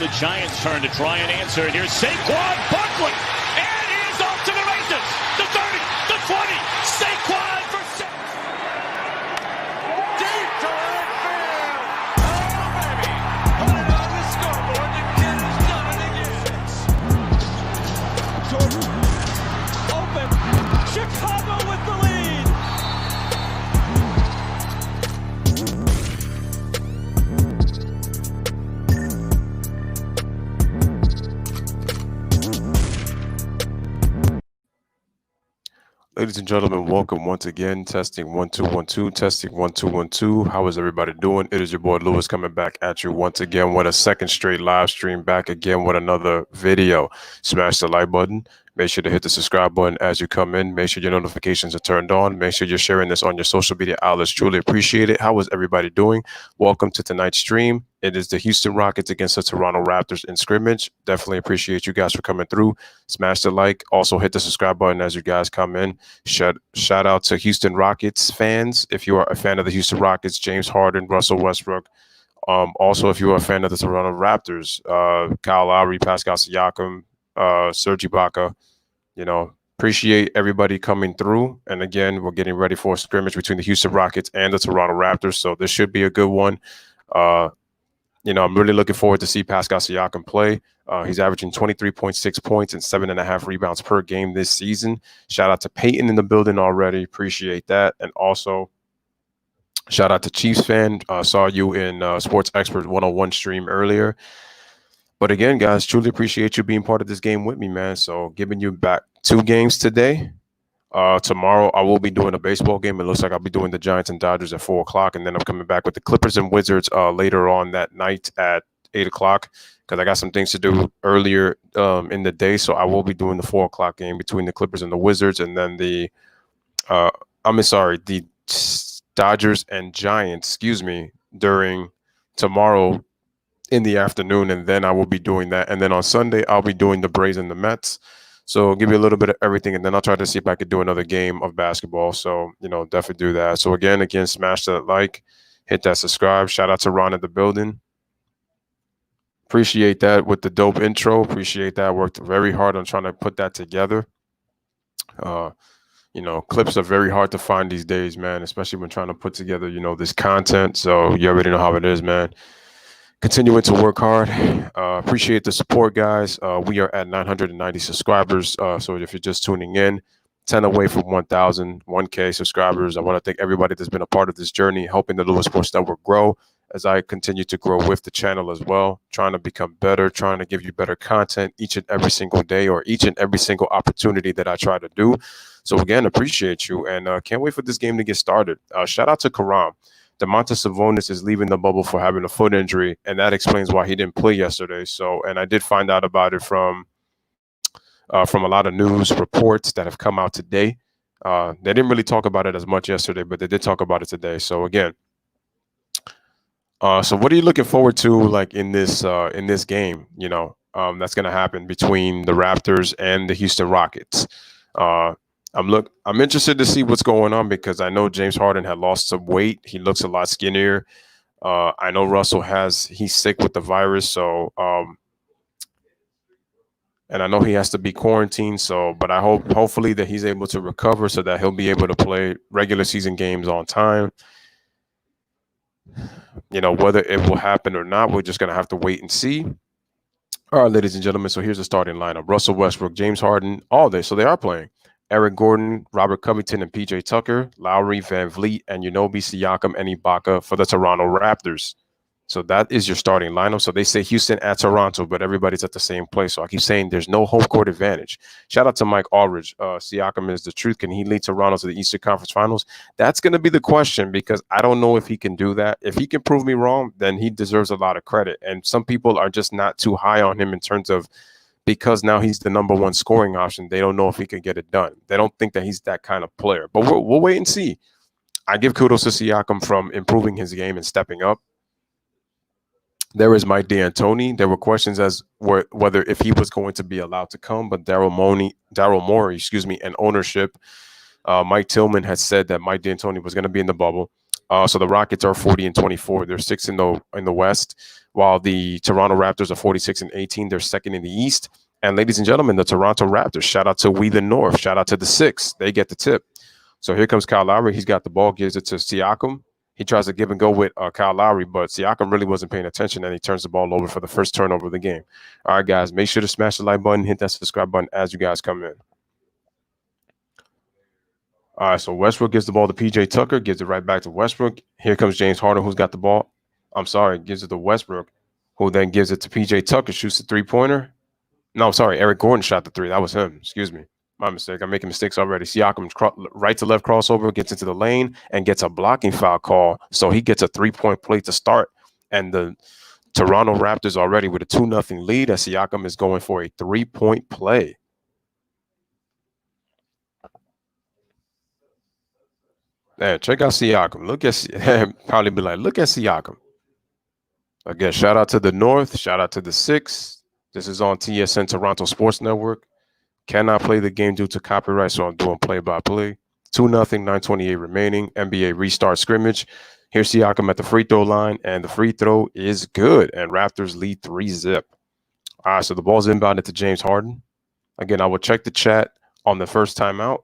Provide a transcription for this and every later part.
The Giants' turn to try and answer, and here's Saquon Barkley, and he is off to the races. The 30, the 20, Saquon for 6. Deep to right field. Oh, baby. Put it on the scoreboard. The kid has done it again. Open. Chicago with the lead. Ladies and gentlemen, welcome once again. Testing 1 2 1 2. Testing 1 2 1 2. How is everybody doing? It is your boy Lewis coming back at you once again with a second straight live stream. Back again with another video. Smash the like button. Make sure to hit the subscribe button as you come in. Make sure your notifications are turned on. Make sure you're sharing this on your social media outlets. Truly appreciate it. How is everybody doing? Welcome to tonight's stream. It is the Houston Rockets against the Toronto Raptors in scrimmage. Definitely appreciate you guys for coming through. Smash the like. Also hit the subscribe button as you guys come in. Shout out to Houston Rockets fans. If you are a fan of the Houston Rockets, James Harden, Russell Westbrook. Also, if you are a fan of the Toronto Raptors, Kyle Lowry, Pascal Siakam, Serge Ibaka, appreciate everybody coming through. And again, we're getting ready for a scrimmage between the Houston Rockets and the Toronto Raptors. So this should be a good one. I'm really looking forward to see Pascal Siakam play. He's averaging 23.6 points and 7.5 rebounds per game this season. Shout out to Peyton in the building already. Appreciate that. And also shout out to Chiefs fan. Saw you in Sports Expert 101 stream earlier. But again, guys, truly appreciate you being part of this game with me, man. So giving you back 2 games today. Tomorrow I will be doing a baseball game. It looks like I'll be doing the Giants and Dodgers at 4 o'clock. And then I'm coming back with the Clippers and Wizards later on that night at 8 o'clock because I got some things to do earlier in the day. So I will be doing the 4 o'clock game between the Clippers and the Wizards. And then the Dodgers and Giants, during tomorrow in the afternoon, and then I will be doing that. And then on Sunday, I'll be doing the Braves and the Mets. So I'll give you a little bit of everything, and then I'll try to see if I could do another game of basketball. So, definitely do that. So again, smash that like, hit that subscribe. Shout out to Ron in the building. Appreciate that with the dope intro. Appreciate that. Worked very hard on trying to put that together. Clips are very hard to find these days, man, especially when trying to put together, this content. So you already know how it is, man. Continuing to work hard. Appreciate the support, guys. We are at 990 subscribers. So if you're just tuning in, 10 away from 1,000, 1K subscribers. I want to thank everybody that's been a part of this journey, helping the Lewis Sports Network grow as I continue to grow with the channel as well, trying to become better, trying to give you better content each and every single day or each and every single opportunity that I try to do. So again, appreciate you and can't wait for this game to get started. Shout out to Karam. Domantas Sabonis is leaving the bubble for having a foot injury, and that explains why he didn't play yesterday. So, and I did find out about it from a lot of news reports that have come out today. They didn't really talk about it as much yesterday, but they did talk about it today. So again, so what are you looking forward to, like in this game? That's going to happen between the Raptors and the Houston Rockets. I'm interested to see what's going on because I know James Harden had lost some weight. He looks a lot skinnier. I know Russell he's sick with the virus. So, and I know he has to be quarantined. So, but I hopefully that he's able to recover so that he'll be able to play regular season games on time. Whether it will happen or not, we're just going to have to wait and see. All right, ladies and gentlemen. So here's the starting lineup. Russell Westbrook, James Harden, all day. So they are playing. Eric Gordon, Robert Covington, and PJ Tucker, Lowry, Van Vliet, and Siakam and Ibaka for the Toronto Raptors. So that is your starting lineup. So they say Houston at Toronto, but everybody's at the same place. So I keep saying there's no home court advantage. Shout out to Mike Aldridge. Siakam is the truth. Can he lead Toronto to the Eastern Conference Finals? That's going to be the question because I don't know if he can do that. If he can prove me wrong, then he deserves a lot of credit. And some people are just not too high on him in terms of because now he's the number one scoring option. They don't know if he can get it done. They don't think that he's that kind of player. But we'll wait and see. I give kudos to Siakam from improving his game and stepping up. There is Mike D'Antoni. There were questions as whether if he was going to be allowed to come, but Daryl Morey, and ownership, Mike Tillman had said that Mike D'Antoni was going to be in the bubble. So the Rockets are 40-24. They're sixth in the West, while the Toronto Raptors are 46-18. They're second in the East. And ladies and gentlemen, the Toronto Raptors. Shout out to We the North. Shout out to the Six. They get the tip. So here comes Kyle Lowry. He's got the ball, gives it to Siakam. He tries to give and go with Kyle Lowry, but Siakam really wasn't paying attention, and he turns the ball over for the first turnover of the game. All right, guys, make sure to smash the like button, hit that subscribe button as you guys come in. All right, so Westbrook gives the ball to P.J. Tucker, gives it right back to Westbrook. Here comes James Harden, who's got the ball. Gives it to Westbrook, who then gives it to P.J. Tucker, shoots the three-pointer. No, sorry, Eric Gordon shot the three. That was him. Excuse me. My mistake. I'm making mistakes already. Siakam right to left crossover, gets into the lane and gets a blocking foul call. So he gets a 3-point play to start. And the Toronto Raptors already with a 2-0 lead as Siakam is going for a 3-point play. Man, check out Siakam. Look at probably be like, look at Siakam. Again, shout out to the North. Shout out to the Six. This is on TSN Toronto Sports Network. Cannot play the game due to copyright, so I'm doing play-by-play. 2-0, 9:28 remaining. NBA restart scrimmage. Here's Siakam at the free throw line, and the free throw is good, and Raptors lead 3-0. All right, so the ball's inbounded to James Harden. Again, I will check the chat on the first timeout.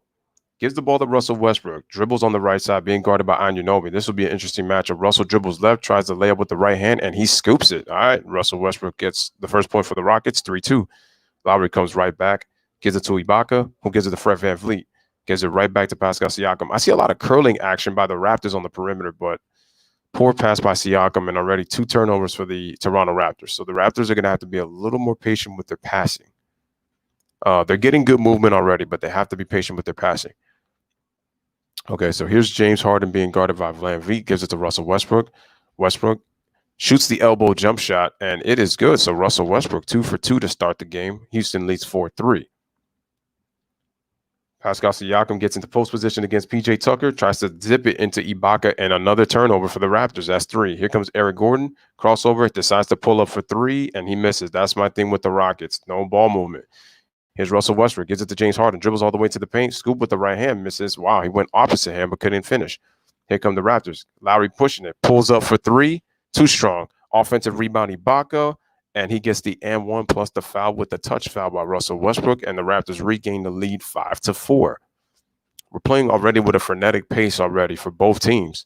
Gives the ball to Russell Westbrook. Dribbles on the right side, being guarded by Anunoby. This will be an interesting matchup. Russell dribbles left, tries to lay up with the right hand, and he scoops it. All right, Russell Westbrook gets the first point for the Rockets, 3-2. Lowry comes right back. Gives it to Ibaka, who gives it to Fred VanVleet. Gives it right back to Pascal Siakam. I see a lot of curling action by the Raptors on the perimeter, but poor pass by Siakam and already 2 turnovers for the Toronto Raptors. So the Raptors are going to have to be a little more patient with their passing. They're getting good movement already, but they have to be patient with their passing. Okay, so here's James Harden being guarded by VanVleet. Gives it to Russell Westbrook. Westbrook shoots the elbow jump shot, and it is good. So Russell Westbrook, 2 for 2 to start the game. Houston leads 4-3. Pascal Siakam gets into post position against P.J. Tucker, tries to zip it into Ibaka, and another turnover for the Raptors. That's 3. Here comes Eric Gordon, crossover, decides to pull up for 3, and he misses. That's my thing with the Rockets. No ball movement. Here's Russell Westbrook, gives it to James Harden, dribbles all the way to the paint, scoop with the right hand, misses. Wow, he went opposite hand but couldn't finish. Here come the Raptors. Lowry pushing it, pulls up for 3, too strong. Offensive rebound, Ibaka. And he gets the and 1 plus the foul with the touch foul by Russell Westbrook, and the Raptors regain the lead 5-4. We're playing already with a frenetic pace already for both teams.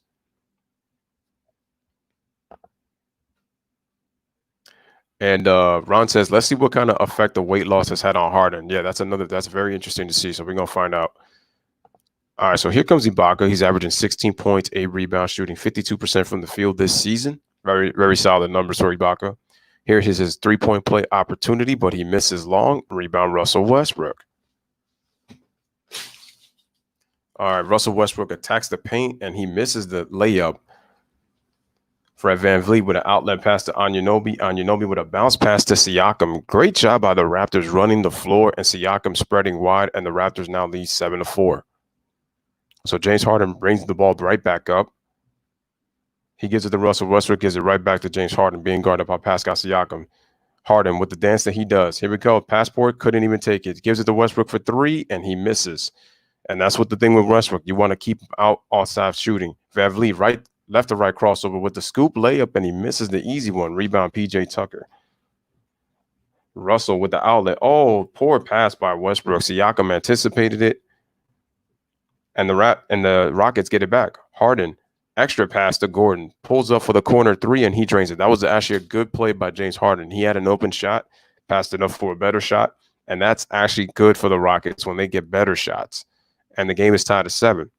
And Ron says, let's see what kind of effect the weight loss has had on Harden. Yeah, that's very interesting to see. So we're going to find out. All right, so here comes Ibaka. He's averaging 16 points, 8 rebounds, shooting 52% from the field this season. Very, very solid numbers for Ibaka. Here's his 3-point play opportunity, but he misses long. Rebound, Russell Westbrook. All right, Russell Westbrook attacks the paint, and he misses the layup. Fred VanVleet with an outlet pass to Anunoby. Anunoby with a bounce pass to Siakam. Great job by the Raptors running the floor, and Siakam spreading wide, and the Raptors now lead 7-4. So James Harden brings the ball right back up. He gives it to Russell Westbrook, gives it right back to James Harden, being guarded by Pascal Siakam. Harden with the dance that he does. Here we go. Passport couldn't even take it. Gives it to Westbrook for 3, and he misses. And that's what the thing with Westbrook. You want to keep him out outside shooting. VanVleet left to right crossover with the scoop layup, and he misses the easy one. Rebound, P.J. Tucker. Russell with the outlet. Oh, poor pass by Westbrook. Siakam anticipated it, and the Rockets get it back. Harden. Extra pass to Gordon, pulls up for the corner 3, and he drains it. That was actually a good play by James Harden. He had an open shot, passed it up for a better shot, and that's actually good for the Rockets when they get better shots. And the game is tied at 7.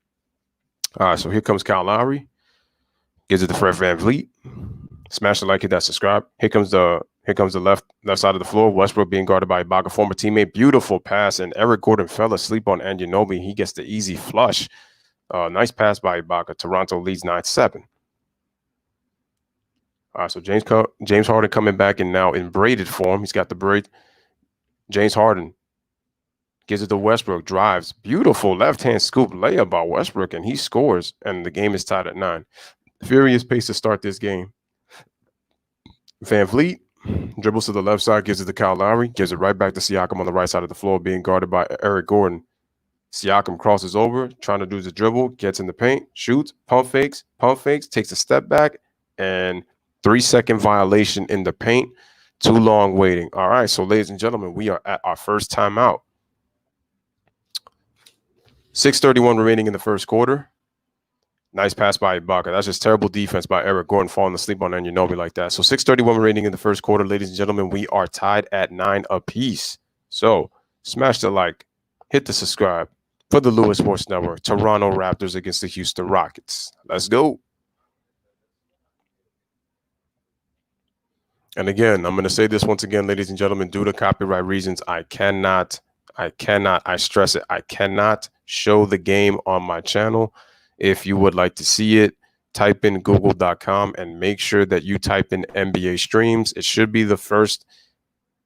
All right, so here comes Kyle Lowry. Gives it to Fred VanVleet. Smash the like, hit that subscribe. Here comes the left side of the floor. Westbrook being guarded by Ibaka, former teammate. Beautiful pass, and Eric Gordon fell asleep on Anunoby. He gets the easy flush. Nice pass by Ibaka. Toronto leads 9-7. All right, so James Harden coming back in now in braided form. He's got the braid. James Harden gives it to Westbrook. Drives. Beautiful left-hand scoop layup by Westbrook, and he scores, and the game is tied at 9. Furious pace to start this game. VanVleet dribbles to the left side, gives it to Kyle Lowry, gives it right back to Siakam on the right side of the floor, being guarded by Eric Gordon. Siakam crosses over, trying to do the dribble, gets in the paint, shoots, pump fakes, takes a step back, and 3-second violation in the paint. Too long waiting. All right, so ladies and gentlemen, we are at our first timeout. 6:31 remaining in the first quarter. Nice pass by Ibaka. That's just terrible defense by Eric Gordon falling asleep on Anunoby like that. So 6:31 remaining in the first quarter, ladies and gentlemen, we are tied at 9 apiece. So smash the like, hit the subscribe for the Lewis Sports Network. Toronto Raptors against the Houston Rockets. Let's go. And again, I'm going to say this once again, ladies and gentlemen, due to copyright reasons, I stress it, I cannot show the game on my channel. If you would like to see it, type in google.com and make sure that you type in NBA streams. It should be the first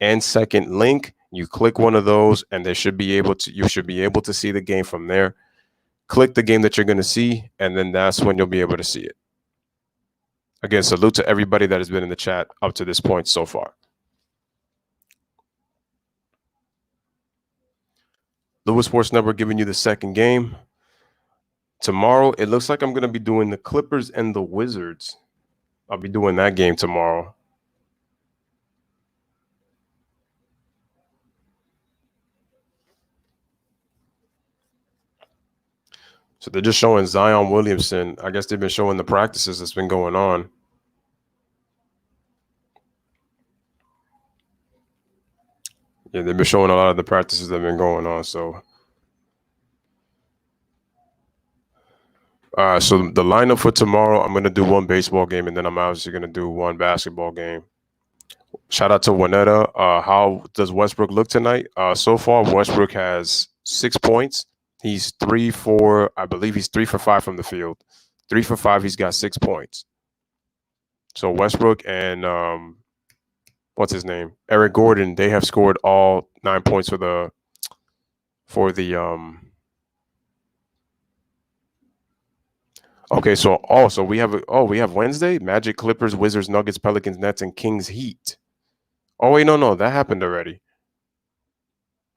and second link. You click one of those and you should be able to see the game from there. Click the game that you're going to see, and then that's when you'll be able to see it. Again, salute to everybody that has been in the chat up to this point so far. Lewis Sports Network giving you the second game. Tomorrow, it looks like I'm going to be doing the Clippers and the Wizards. I'll be doing that game tomorrow. So they're just showing Zion Williamson. I guess they've been showing the practices that's been going on. Yeah, they've been showing a lot of the practices that have been going on. So so the lineup for tomorrow, I'm going to do one baseball game, and then I'm obviously going to do one basketball game. Shout out to Juanetta. How does Westbrook look tonight? So far, Westbrook has 6 points. He's 3 for 5 from the field. 3 for 5. He's got 6 points. So Westbrook and what's his name? Eric Gordon. They have scored all 9 points for the. Okay, so we have Wednesday, Magic, Clippers, Wizards, Nuggets, Pelicans, Nets, and Kings, Heat. Oh wait, no, that happened already.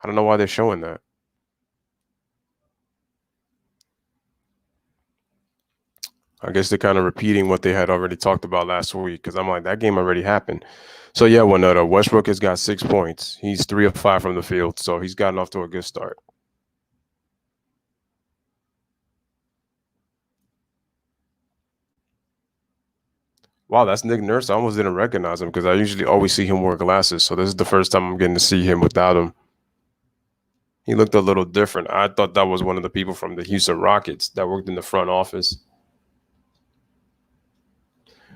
I don't know why they're showing that. I guess they're kind of repeating what they had already talked about last week, because I'm like, that game already happened. So yeah, Westbrook has got 6 points. He's 3 of 5 from the field, so he's gotten off to a good start. Wow, that's Nick Nurse. I almost didn't recognize him because I usually always see him wear glasses. So this is the first time I'm getting to see him without him. He looked a little different. I thought that was one of the people from the Houston Rockets that worked in the front office.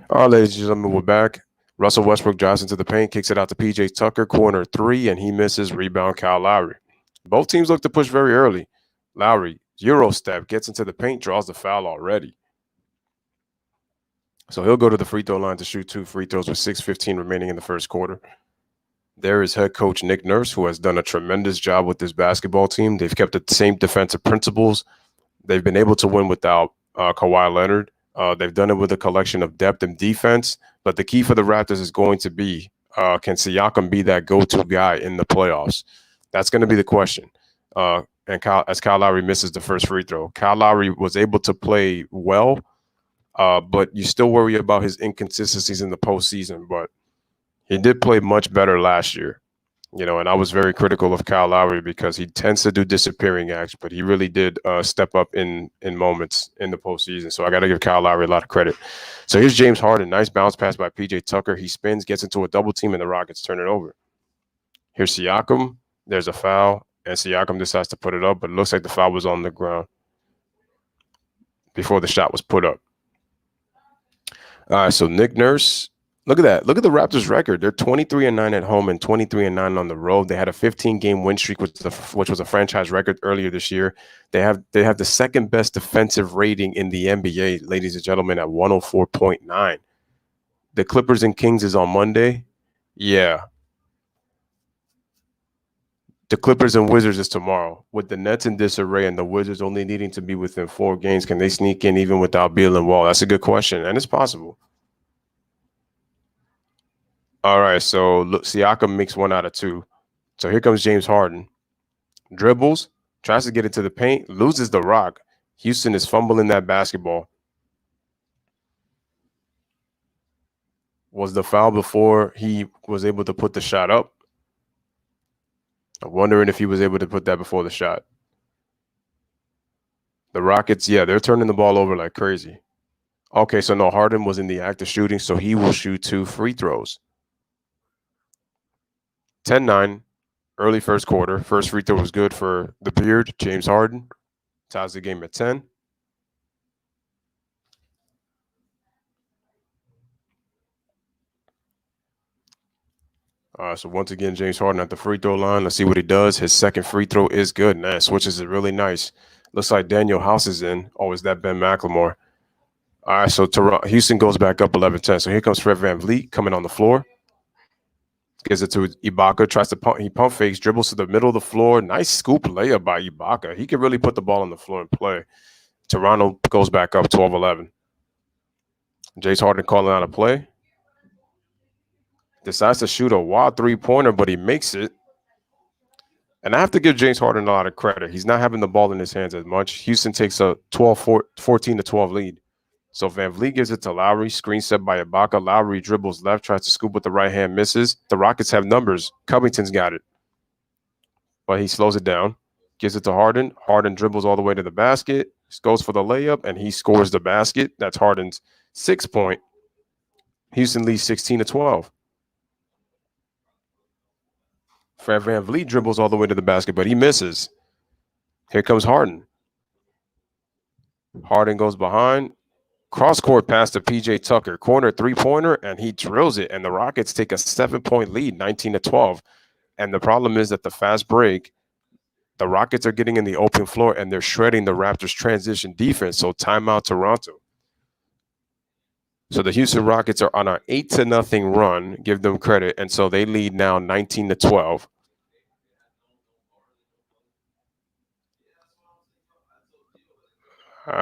All right, ladies and gentlemen, we're back. Russell Westbrook drives into the paint, kicks it out to PJ Tucker, corner 3, and he misses. Rebound, Kyle Lowry. Both teams look to push very early. Lowry, Euro step, gets into the paint, draws the foul already. So he'll go to the free throw line to shoot 2 free throws with 6:15 remaining in the first quarter. There is head coach Nick Nurse, who has done a tremendous job with this basketball team. They've kept the same defensive principles. They've been able to win without Kawhi Leonard. They've done it with a collection of depth and defense. But the key for the Raptors is going to be, can Siakam be that go-to guy in the playoffs? That's going to be the question. And Kyle Lowry misses the first free throw. Kyle Lowry was able to play well, but you still worry about his inconsistencies in the postseason. But he did play much better last year, and I was very critical of Kyle Lowry because he tends to do disappearing acts, but he really did step up in moments in the postseason. So I got to give Kyle Lowry a lot of credit. So here's James Harden. Nice bounce pass by PJ Tucker. He spins, gets into a double team, and the Rockets turn it over. Here's Siakam. There's a foul, and Siakam decides to put it up, but it looks like the foul was on the ground before the shot was put up. All right, so Nick Nurse. Look at that. Look at the Raptors' record. They're 23-9 at home and 23-9 on the road. They had a 15-game win streak, which was a franchise record earlier this year. They have the second best defensive rating in the NBA, ladies and gentlemen, at 104.9. The Clippers and Kings is on Monday. Yeah. The Clippers and Wizards is tomorrow. With the Nets in disarray and the Wizards only needing to be within 4 games, can they sneak in even without Beal and Wall? That's a good question, and it's possible. All right, so look, Siakam makes 1 out of 2. So here comes James Harden. Dribbles, Tries to get into the paint, loses the rock. Houston is fumbling that basketball. Was the foul before he was able to put the shot up? I'm wondering if he was able to put that before the shot. The Rockets, yeah, they're turning the ball over like crazy. Okay, so no, Harden was in the act of shooting, so he will shoot 2 free throws. 10-9, early first quarter. First free throw was good for the beard, James Harden. Ties the game at 10. So once again, James Harden at the free throw line. Let's see what he does. His second free throw is good. Nah, switches it really nice. Looks like Daniel House is in. Oh, is that Ben McLemore? All right, so Houston goes back up 11-10. So here comes Fred VanVleet coming on the floor. Gives it to Ibaka. Tries to pump. He pump fakes, dribbles to the middle of the floor. Nice scoop layup by Ibaka. He can really put the ball on the floor and play. Toronto goes back up 12-11. James Harden calling out a play. Decides to shoot a wild three-pointer, but he makes it. And I have to give James Harden a lot of credit. He's not having the ball in his hands as much. Houston takes a 14-12 lead. So VanVleet gives it to Lowry. Screen set by Ibaka. Lowry dribbles left, tries to scoop with the right hand, misses. The Rockets have numbers. Covington's got it. But he slows it down. Gives it to Harden. Harden dribbles all the way to the basket. Goes for the layup, and he scores the basket. That's Harden's 6-point. Houston leads 16-12. Fred VanVleet dribbles all the way to the basket, but he misses. Here comes Harden. Harden goes behind. Cross-court pass to P.J. Tucker. Corner three-pointer, and he drills it. And the Rockets take a 7-point lead, 19-12. And the problem is that the fast break, the Rockets are getting in the open floor, and they're shredding the Raptors' transition defense. So timeout Toronto. So the Houston Rockets are on an 8-0 run. Give them credit. And so they lead now 19-12.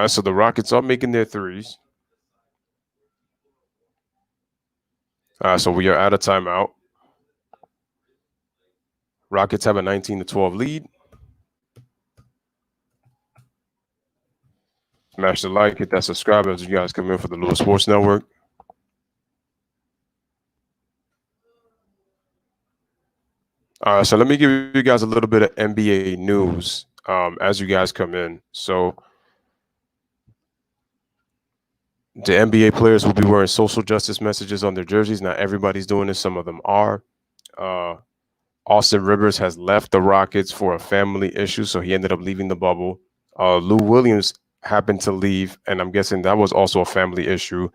So the Rockets are making their threes. So we are out of timeout. Rockets have a 19-12 lead. Smash the like, hit that subscribe as you guys come in for the Lewis Sports Network. So let me give you guys a little bit of NBA news as you guys come in. So the NBA players will be wearing social justice messages on their jerseys. Not everybody's doing this. Some of them are. Austin Rivers has left the Rockets for a family issue, so he ended up leaving the bubble. Lou Williams happened to leave, and I'm guessing that was also a family issue.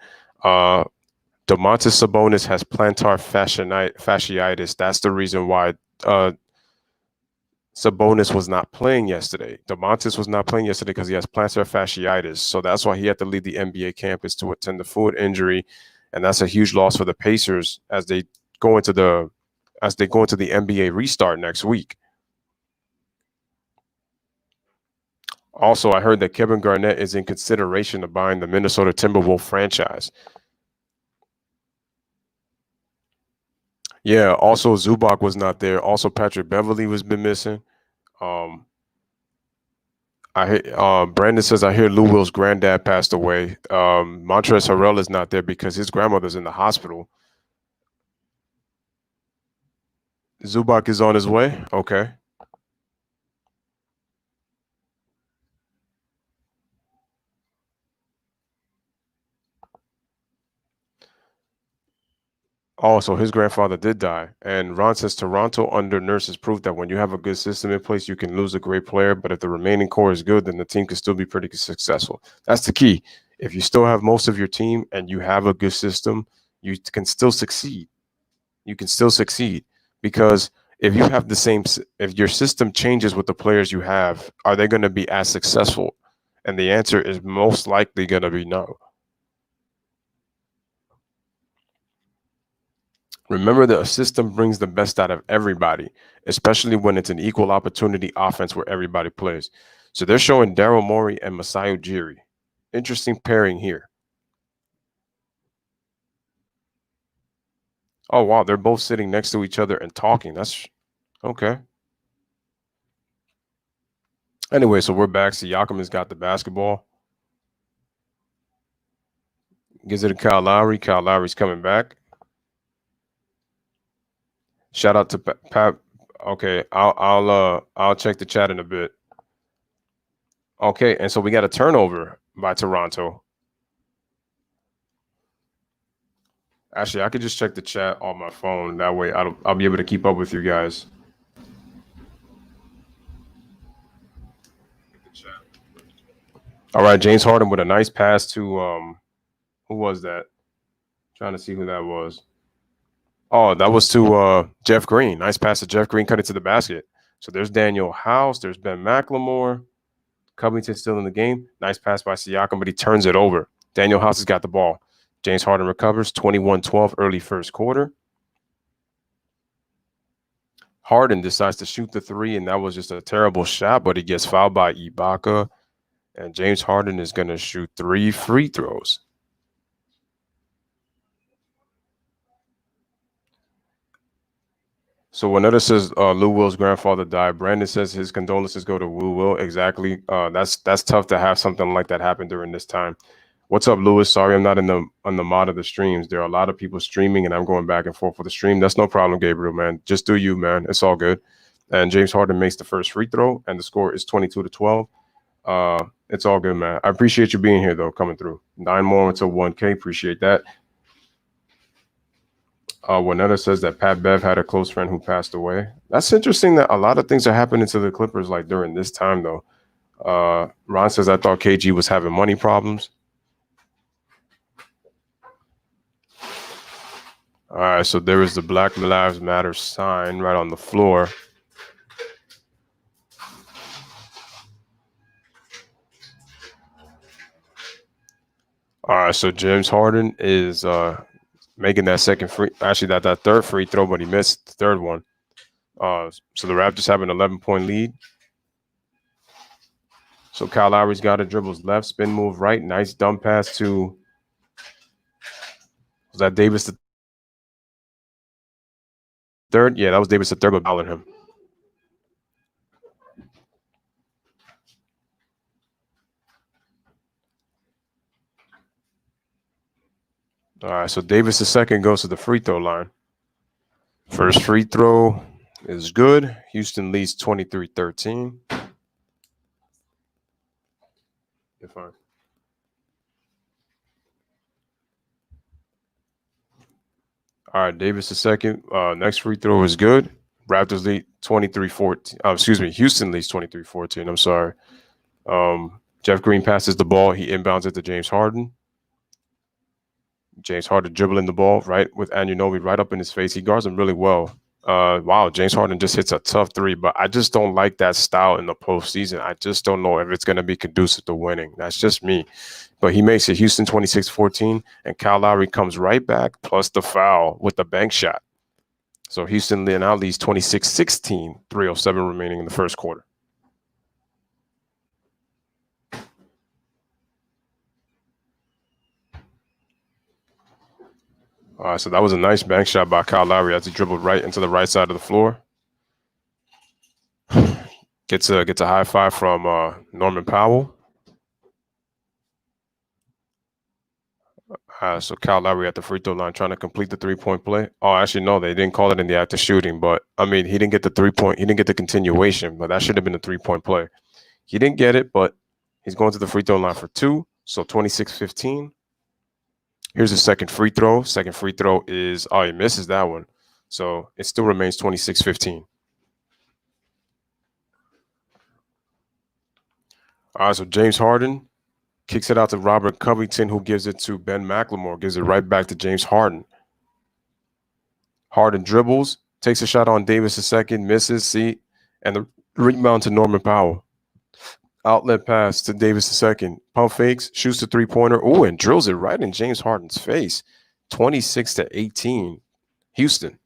Domantas Sabonis has plantar fasciitis. That's the reason why Sabonis was not playing yesterday. Domantas was not playing yesterday because he has plantar fasciitis. So that's why he had to leave the NBA campus to attend the foot injury, and that's a huge loss for the Pacers as they go into the NBA restart next week. Also, I heard that Kevin Garnett is in consideration of buying the Minnesota Timberwolves franchise. Yeah, also Zubac was not there. Also, Patrick Beverley was been missing. Brandon says, I hear Lou Will's granddad passed away. Montrezl Harrell is not there because his grandmother's in the hospital. Zubac is on his way? Okay. Oh, so his grandfather did die. And Ron says Toronto under nurses proof that when you have a good system in place, you can lose a great player. But if the remaining core is good, then the team can still be pretty successful. That's the key. If you still have most of your team and you have a good system, you can still succeed. You can still succeed because if you have if your system changes with the players you have, are they going to be as successful? And the answer is most likely going to be no. Remember that a system brings the best out of everybody, especially when it's an equal opportunity offense where everybody plays. So they're showing Daryl Morey and Masai Ujiri. Interesting pairing here. Oh, wow. They're both sitting next to each other and talking. That's okay. Anyway, so we're back. Siakam has got the basketball. Gives it to Kyle Lowry. Kyle Lowry's coming back. Shout out to Pat. Okay, I'll check the chat in a bit. Okay, and so we got a turnover by Toronto. Actually, I could just check the chat on my phone. That way, I'll be able to keep up with you guys. All right, James Harden with a nice pass to who was that? Trying to see who that was. Oh, that was to Jeff Green. Nice pass to Jeff Green, cut it to the basket. So there's Daniel House. There's Ben McLemore. Covington still in the game. Nice pass by Siakam, but he turns it over. Daniel House has got the ball. James Harden recovers, 21-12 early first quarter. Harden decides to shoot the three, and that was just a terrible shot, but he gets fouled by Ibaka. And James Harden is going to shoot 3 free throws. So Winetta says Lou Will's grandfather died. Brandon says his condolences go to Lou Will. Exactly. That's tough to have something like that happen during this time. What's up, Lewis? Sorry, I'm not on the mod of the streams. There are a lot of people streaming, and I'm going back and forth with the stream. That's no problem, Gabriel, man. Just do you, man. It's all good. And James Harden makes the first free throw, and the score is 22-12. It's all good, man. I appreciate you being here, though, coming through. 9 more until 1K. Appreciate that. Winetta says that Pat Bev had a close friend who passed away. That's interesting that a lot of things are happening to the Clippers like during this time, though. Ron says, I thought KG was having money problems. All right, so there is the Black Lives Matter sign right on the floor. All right, so James Harden is making that second free, actually that third free throw, but he missed the third one. So the Raptors have an 11-point lead. So Kyle Lowry's got it, dribbles left, spin move right, nice dump pass to, was that Davis the third? Yeah, that was Davis the third, but fouling him. All right, so Davis the second goes to the free throw line. First free throw is good. Houston leads 23-13. You're fine. All right, Davis the second. Next free throw is good. Raptors lead 23-14. Houston leads 23-14. I'm sorry. Jeff Green passes the ball. He inbounds it to James Harden. James Harden dribbling the ball right with Anunoby right up in his face. He guards him really well. Wow, James Harden just hits a tough three, but I just don't like that style in the postseason. I just don't know if it's going to be conducive to winning. That's just me. But he makes it. Houston 26-14, and Kyle Lowry comes right back, plus the foul with the bank shot. So Houston now leads 26-16, 3:07 remaining in the first quarter. All right, so that was a nice bank shot by Kyle Lowry as he dribbled right into the right side of the floor. Gets a high five from Norman Powell. So Kyle Lowry at the free throw line trying to complete the 3-point play. Oh, actually, no, they didn't call it in the act of shooting. But, I mean, he didn't get the 3-point. He didn't get the continuation, but that should have been a 3-point play. He didn't get it, but he's going to the free throw line for 2. So 26-15. Here's the second free throw. Second free throw is, he misses that one. So it still remains 26-15. All right, so James Harden kicks it out to Robert Covington, who gives it to Ben McLemore, gives it right back to James Harden. Harden dribbles, takes a shot on Davis a second, misses, and the rebound to Norman Powell. Outlet pass to Davis a second. Pump fakes, shoots the three-pointer, and drills it right in James Harden's face. 26-18, Houston.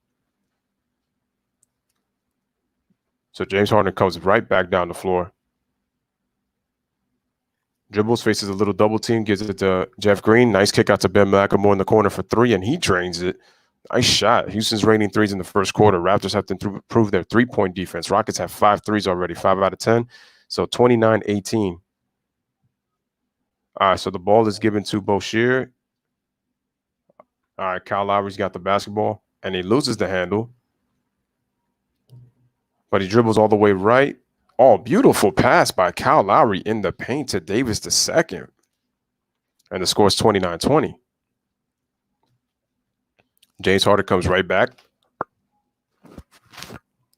So James Harden comes right back down the floor. Dribbles, faces a little double team, gives it to Jeff Green. Nice kick out to Ben McLemore in the corner for 3, and he drains it. Nice shot. Houston's raining threes in the first quarter. Raptors have to improve their three-point defense. Rockets have 5 threes already, 5 out of 10. So 29-18. All right, so the ball is given to Boshier. All right, Kyle Lowry's got the basketball, and he loses the handle. But he dribbles all the way right. Oh, beautiful pass by Kyle Lowry in the paint to Davis II. And the score is 29-20. James Harden comes right back.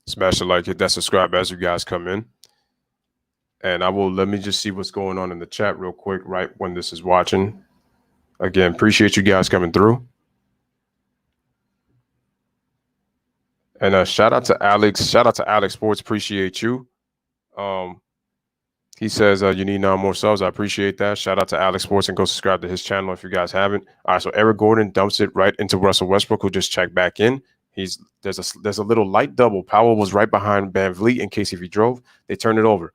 Smash the like, hit that subscribe as you guys come in. And let me just see what's going on in the chat real quick right when this is watching. Again, appreciate you guys coming through. And shout out to Alex. Shout out to Alex Sports. Appreciate you. He says you need 9 more subs. I appreciate that. Shout out to Alex Sports and go subscribe to his channel if you guys haven't. All right, so Eric Gordon dumps it right into Russell Westbrook, who just checked back in. There's a little light double. Powell was right behind Van Vliet in case if he drove. They turned it over.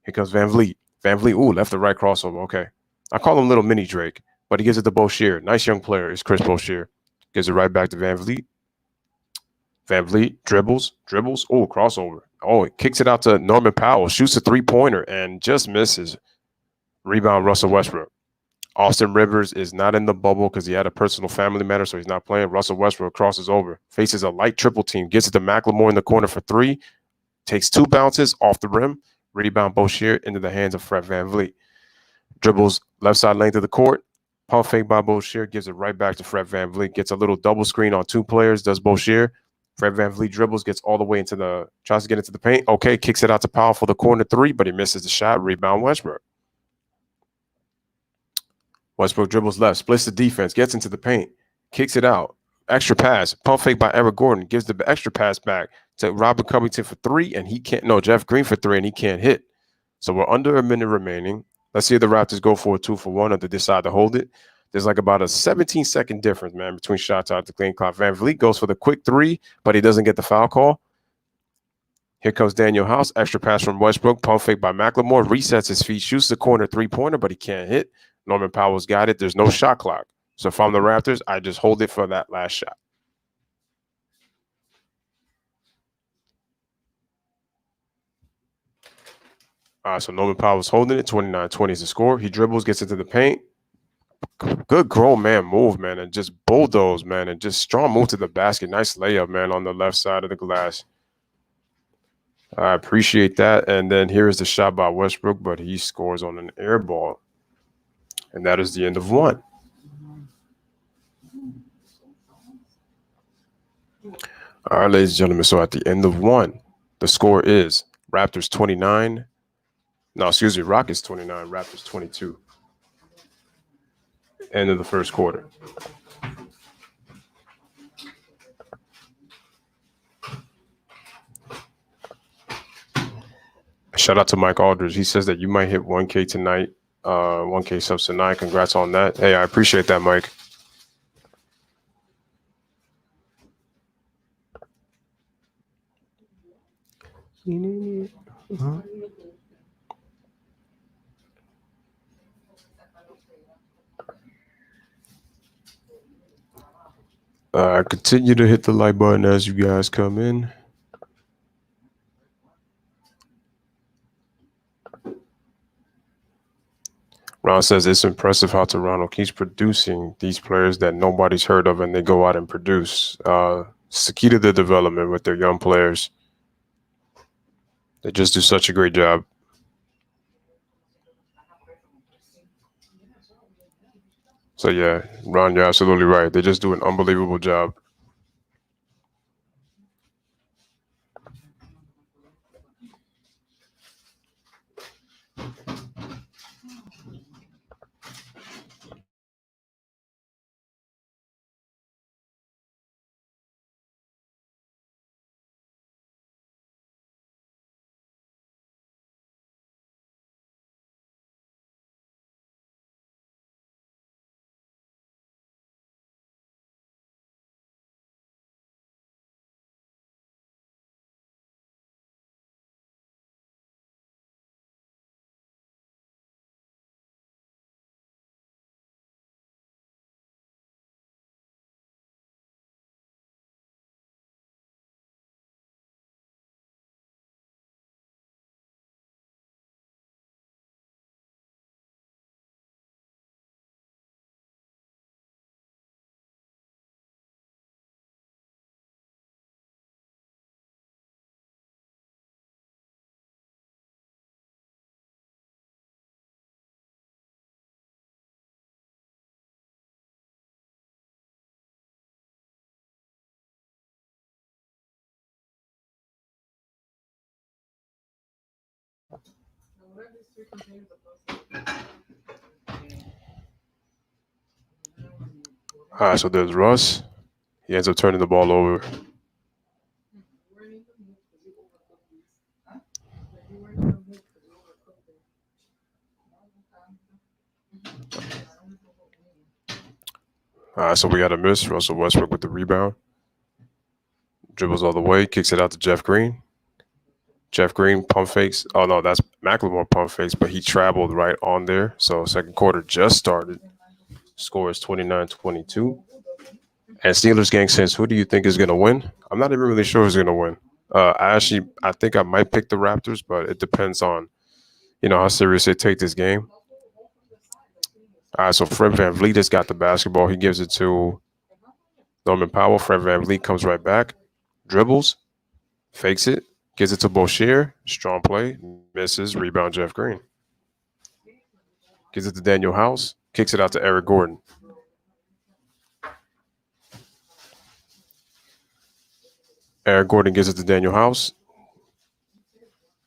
Here comes Van Vliet. Ooh, left to right crossover. Okay. I call him Little Mini Drake, but he gives it to Boshier. Nice young player is Chris Boshier. Gives it right back to Van Vliet. Van Vliet dribbles. Oh, crossover. Oh, it kicks it out to Norman Powell. Shoots a three-pointer and just misses. Rebound, Russell Westbrook. Austin Rivers is not in the bubble because he had a personal family matter, so he's not playing. Russell Westbrook crosses over. Faces a light triple team. Gets it to McLemore in the corner for 3. Takes 2 bounces off the rim. Rebound, Boshier into the hands of Fred VanVleet. Dribbles left side length of the court. Pump fake by Boshier. Gives it right back to Fred VanVleet. Gets a little double screen on 2 players. Does Boshier. Fred VanVleet dribbles. Gets all the way tries to get into the paint. Okay, kicks it out to Powell for the corner 3, but he misses the shot. Rebound, Westbrook. Westbrook dribbles left. Splits the defense. Gets into the paint. Kicks it out. Extra pass. Pump fake by Eric Gordon. Gives the extra pass back to Robert Covington for 3, and he can't. No, Jeff Green for 3, and he can't hit. So we're under a minute remaining. Let's see if the Raptors go for a 2-for-1 or they decide to hold it. There's like about a 17-second difference, man, between shots out the clean clock. Van Vliet goes for the quick 3, but he doesn't get the foul call. Here comes Daniel House. Extra pass from Westbrook. Pump fake by McLemore. Resets his feet. Shoots the corner 3-pointer, but he can't hit. Norman Powell's got it. There's no shot clock. So if I'm the Raptors, I just hold it for that last shot. All right, so Norman Powell's holding it. 29-20 is the score. He dribbles, gets into the paint. Good grown man move, man, and just bulldoze, man, and just strong move to the basket. Nice layup, man, on the left side of the glass. I appreciate that. And then here is the shot by Westbrook, but he scores on an air ball. And that is the end of 1. All right, ladies and gentlemen, so at the end of 1, the score is Raptors 29. No, excuse me, Rockets 29, Raptors 22. End of the first quarter. Shout out to Mike Aldridge. He says that you might hit 1K tonight, 1K subs tonight. Congrats on that. Hey, I appreciate that, Mike. Continue to hit the like button as you guys come in. Ron says it's impressive how Toronto keeps producing these players that nobody's heard of, and they go out and produce. It's the key to the development with their young players. They just do such a great job. So yeah, Ron, you're absolutely right. They just do an unbelievable job. All right, so there's Russ. He ends up turning the ball over. All right, so we got a miss. Russell Westbrook with the rebound. Dribbles all the way, kicks it out to Jeff Green. Jeff Green pump fakes. Oh, no, that's McLemore pump fakes, but he traveled right on there. So second quarter just started. Score is 29-22. And Steelers gang says, who do you think is going to win? I'm not even really sure who's going to win. I think I might pick the Raptors, but it depends on, how serious they take this game. All right, so Fred VanVleet has got the basketball. He gives it to Norman Powell. Fred VanVleet comes right back, dribbles, fakes it, gives it to Boshier. Strong play, misses, rebound Jeff Green. Gives it to Daniel House, kicks it out to Eric Gordon. Eric Gordon gives it to Daniel House,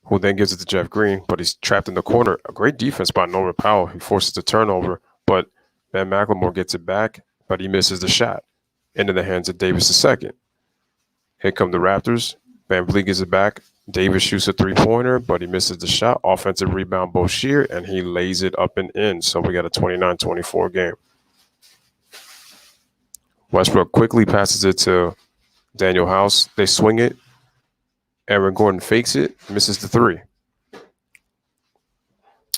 who then gives it to Jeff Green, but he's trapped in the corner. A great defense by Norman Powell. He forces the turnover, but Ben McLemore gets it back, but he misses the shot. Into the hands of Davis II. Here come the Raptors. VanVleet gets it back. Davis shoots a three-pointer, but he misses the shot. Offensive rebound, Boshier, and he lays it up and in. So we got a 29-24 game. Westbrook quickly passes it to Daniel House. They swing it. Aaron Gordon fakes it, misses the three.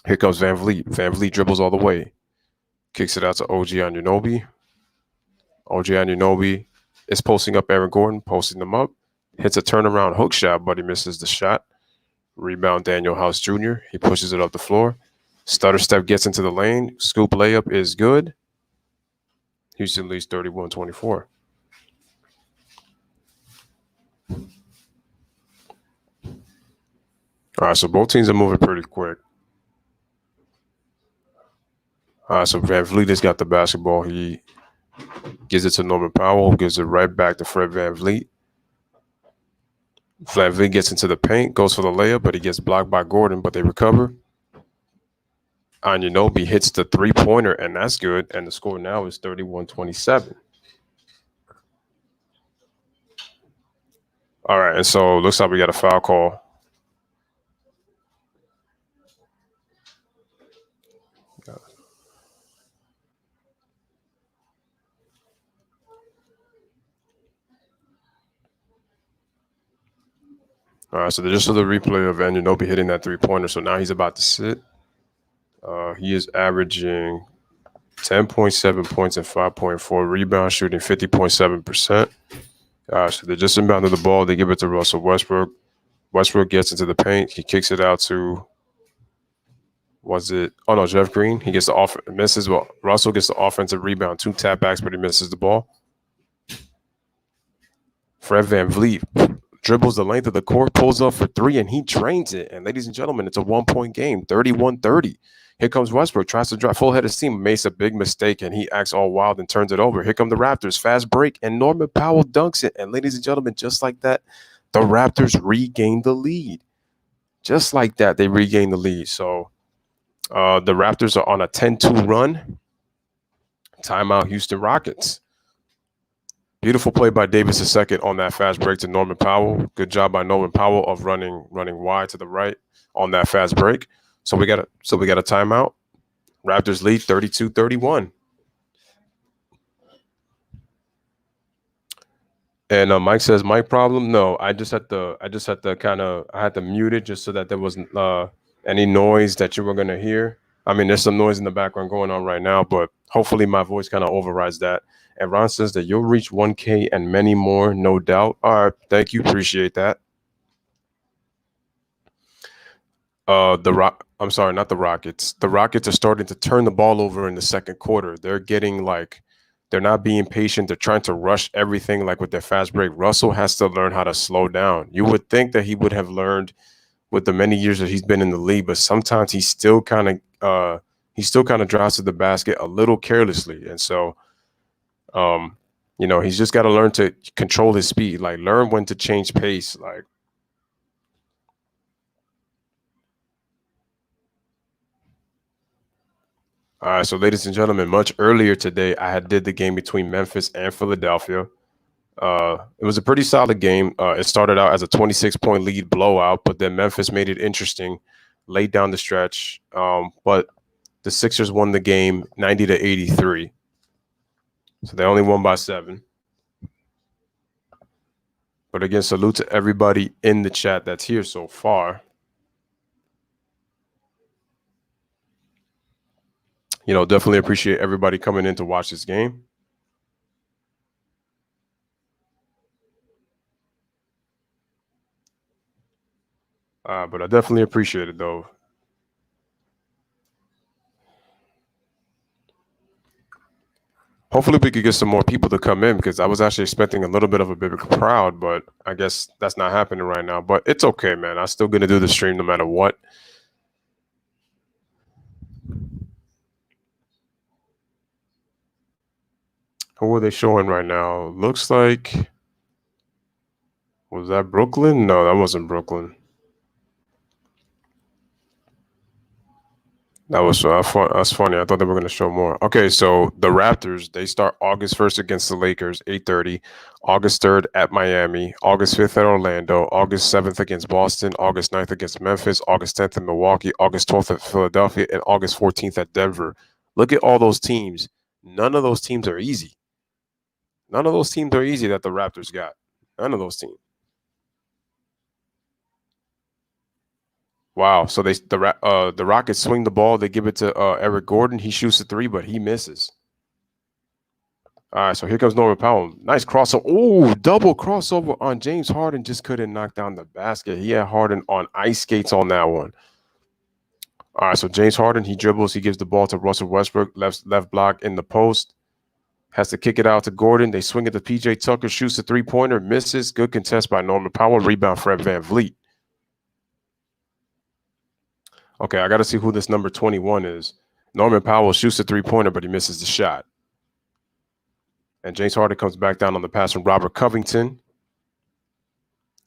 Here comes VanVleet. VanVleet dribbles all the way. Kicks it out to OG Anunoby. OG Anunoby is posting up Aaron Gordon, posting them up. Hits a turnaround hook shot, but he misses the shot. Rebound Daniel House Jr. He pushes it up the floor. Stutter step gets into the lane. Scoop layup is good. Houston leads 31-24. All right, so both teams are moving pretty quick. All right, so VanVleet has got the basketball. He gives it to Norman Powell, who gives it right back to Fred VanVleet. VanVleet gets into the paint, goes for the layup, but he gets blocked by Gordon, but they recover. Anunoby hits the three-pointer, and that's good. And the score now is 31-27. All right, and so it looks like we got a foul call. All right, so just the replay of Anunoby hitting that three-pointer. So now he's about to sit. He is averaging 10.7 points and 5.4 rebounds, shooting 50.7%. So they just inbounded the ball. They give it to Russell Westbrook. Westbrook gets into the paint. He kicks it out to, Jeff Green. He gets the misses. Well, Russell gets the offensive rebound, 2 tap-backs, but he misses the ball. Fred VanVleet dribbles the length of the court, pulls up for three, and he drains it. And ladies and gentlemen, it's a 1-point game, 31-30. Here comes Westbrook, tries to drive full head of steam, makes a big mistake, and he acts all wild and turns it over. Here come the Raptors, fast break, and Norman Powell dunks it. And ladies and gentlemen, just like that, the Raptors regain the lead. Just like that, they regain the lead. So the Raptors are on a 10-2 run. Timeout, Houston Rockets. Beautiful play by Davis II on that fast break to Norman Powell. Good job by Norman Powell of running wide to the right on that fast break. So we got a timeout. Raptors lead 32-31. And Mike says, mic problem? No, I just had to I had to mute it just so that there wasn't any noise that you were gonna hear. I mean, there's some noise in the background going on right now, but hopefully my voice kind of overrides that. And Ron says that you'll reach 1K and many more, no doubt. All right, thank you, appreciate that. I'm sorry, not the Rockets. The Rockets are starting to turn the ball over in the second quarter. They're getting they're not being patient. They're trying to rush everything with their fast break. Russell has to learn how to slow down. You would think that he would have learned with the many years that he's been in the league, but sometimes he still kind of drives to the basket a little carelessly. And so, he's just got to learn to control his speed, learn when to change pace. All right, so ladies and gentlemen, much earlier today, I had did the game between Memphis and Philadelphia. It was a pretty solid game. It started out as a 26-point lead blowout, but then Memphis made it interesting, laid down the stretch. But the Sixers won the game 90-83. So they only won by 7. But again, salute to everybody in the chat that's here so far. Definitely appreciate everybody coming in to watch this game. But I definitely appreciate it, though. Hopefully we could get some more people to come in because I was actually expecting a little bit of a bigger crowd, but I guess that's not happening right now. But it's okay, man. I'm still going to do the stream no matter what. Who are they showing right now? Looks like, was that Brooklyn? No, that wasn't Brooklyn. That's funny. I thought they were going to show more. Okay, so the Raptors, they start August 1st against the Lakers, 8:30. August 3rd at Miami. August 5th at Orlando. August 7th against Boston. August 9th against Memphis. August 10th in Milwaukee. August 12th at Philadelphia. And August 14th at Denver. Look at all those teams. None of those teams are easy. None of those teams are easy that the Raptors got. None of those teams. Wow. So the Rockets swing the ball. They give it to Eric Gordon. He shoots a 3, but he misses. All right. So here comes Norman Powell. Nice crossover. Oh, double crossover on James Harden. Just couldn't knock down the basket. He had Harden on ice skates on that one. All right. So James Harden, he dribbles. He gives the ball to Russell Westbrook. Left block in the post. Has to kick it out to Gordon. They swing it to PJ Tucker. Shoots a 3-pointer. Misses. Good contest by Norman Powell. Rebound Fred VanVleet. Okay, I got to see who this number 21 is. Norman Powell shoots a 3-pointer, but he misses the shot. And James Harden comes back down on the pass from Robert Covington.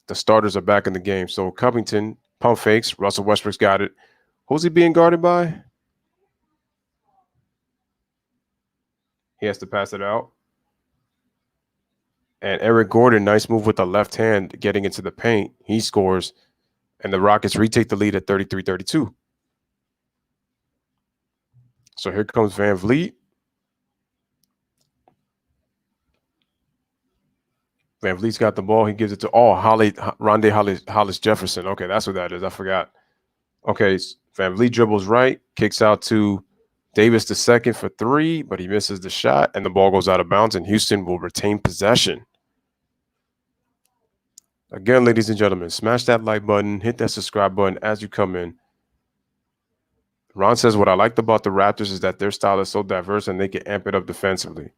The starters are back in the game. So Covington pump fakes. Russell Westbrook's got it. Who's he being guarded by? He has to pass it out. And Eric Gordon, nice move with the left hand, getting into the paint. He scores. And the Rockets retake the lead at 33-32. So here comes VanVleet. VanVleet's got the ball. He gives it to Rondae Hollis Jefferson. Okay, that's what that is. I forgot. Okay, VanVleet dribbles right, kicks out to Davis II for 3, but he misses the shot, and the ball goes out of bounds, and Houston will retain possession. Again, ladies and gentlemen, smash that like button, hit that subscribe button as you come in. Ron says, what I liked about the Raptors is that their style is so diverse and they can amp it up defensively.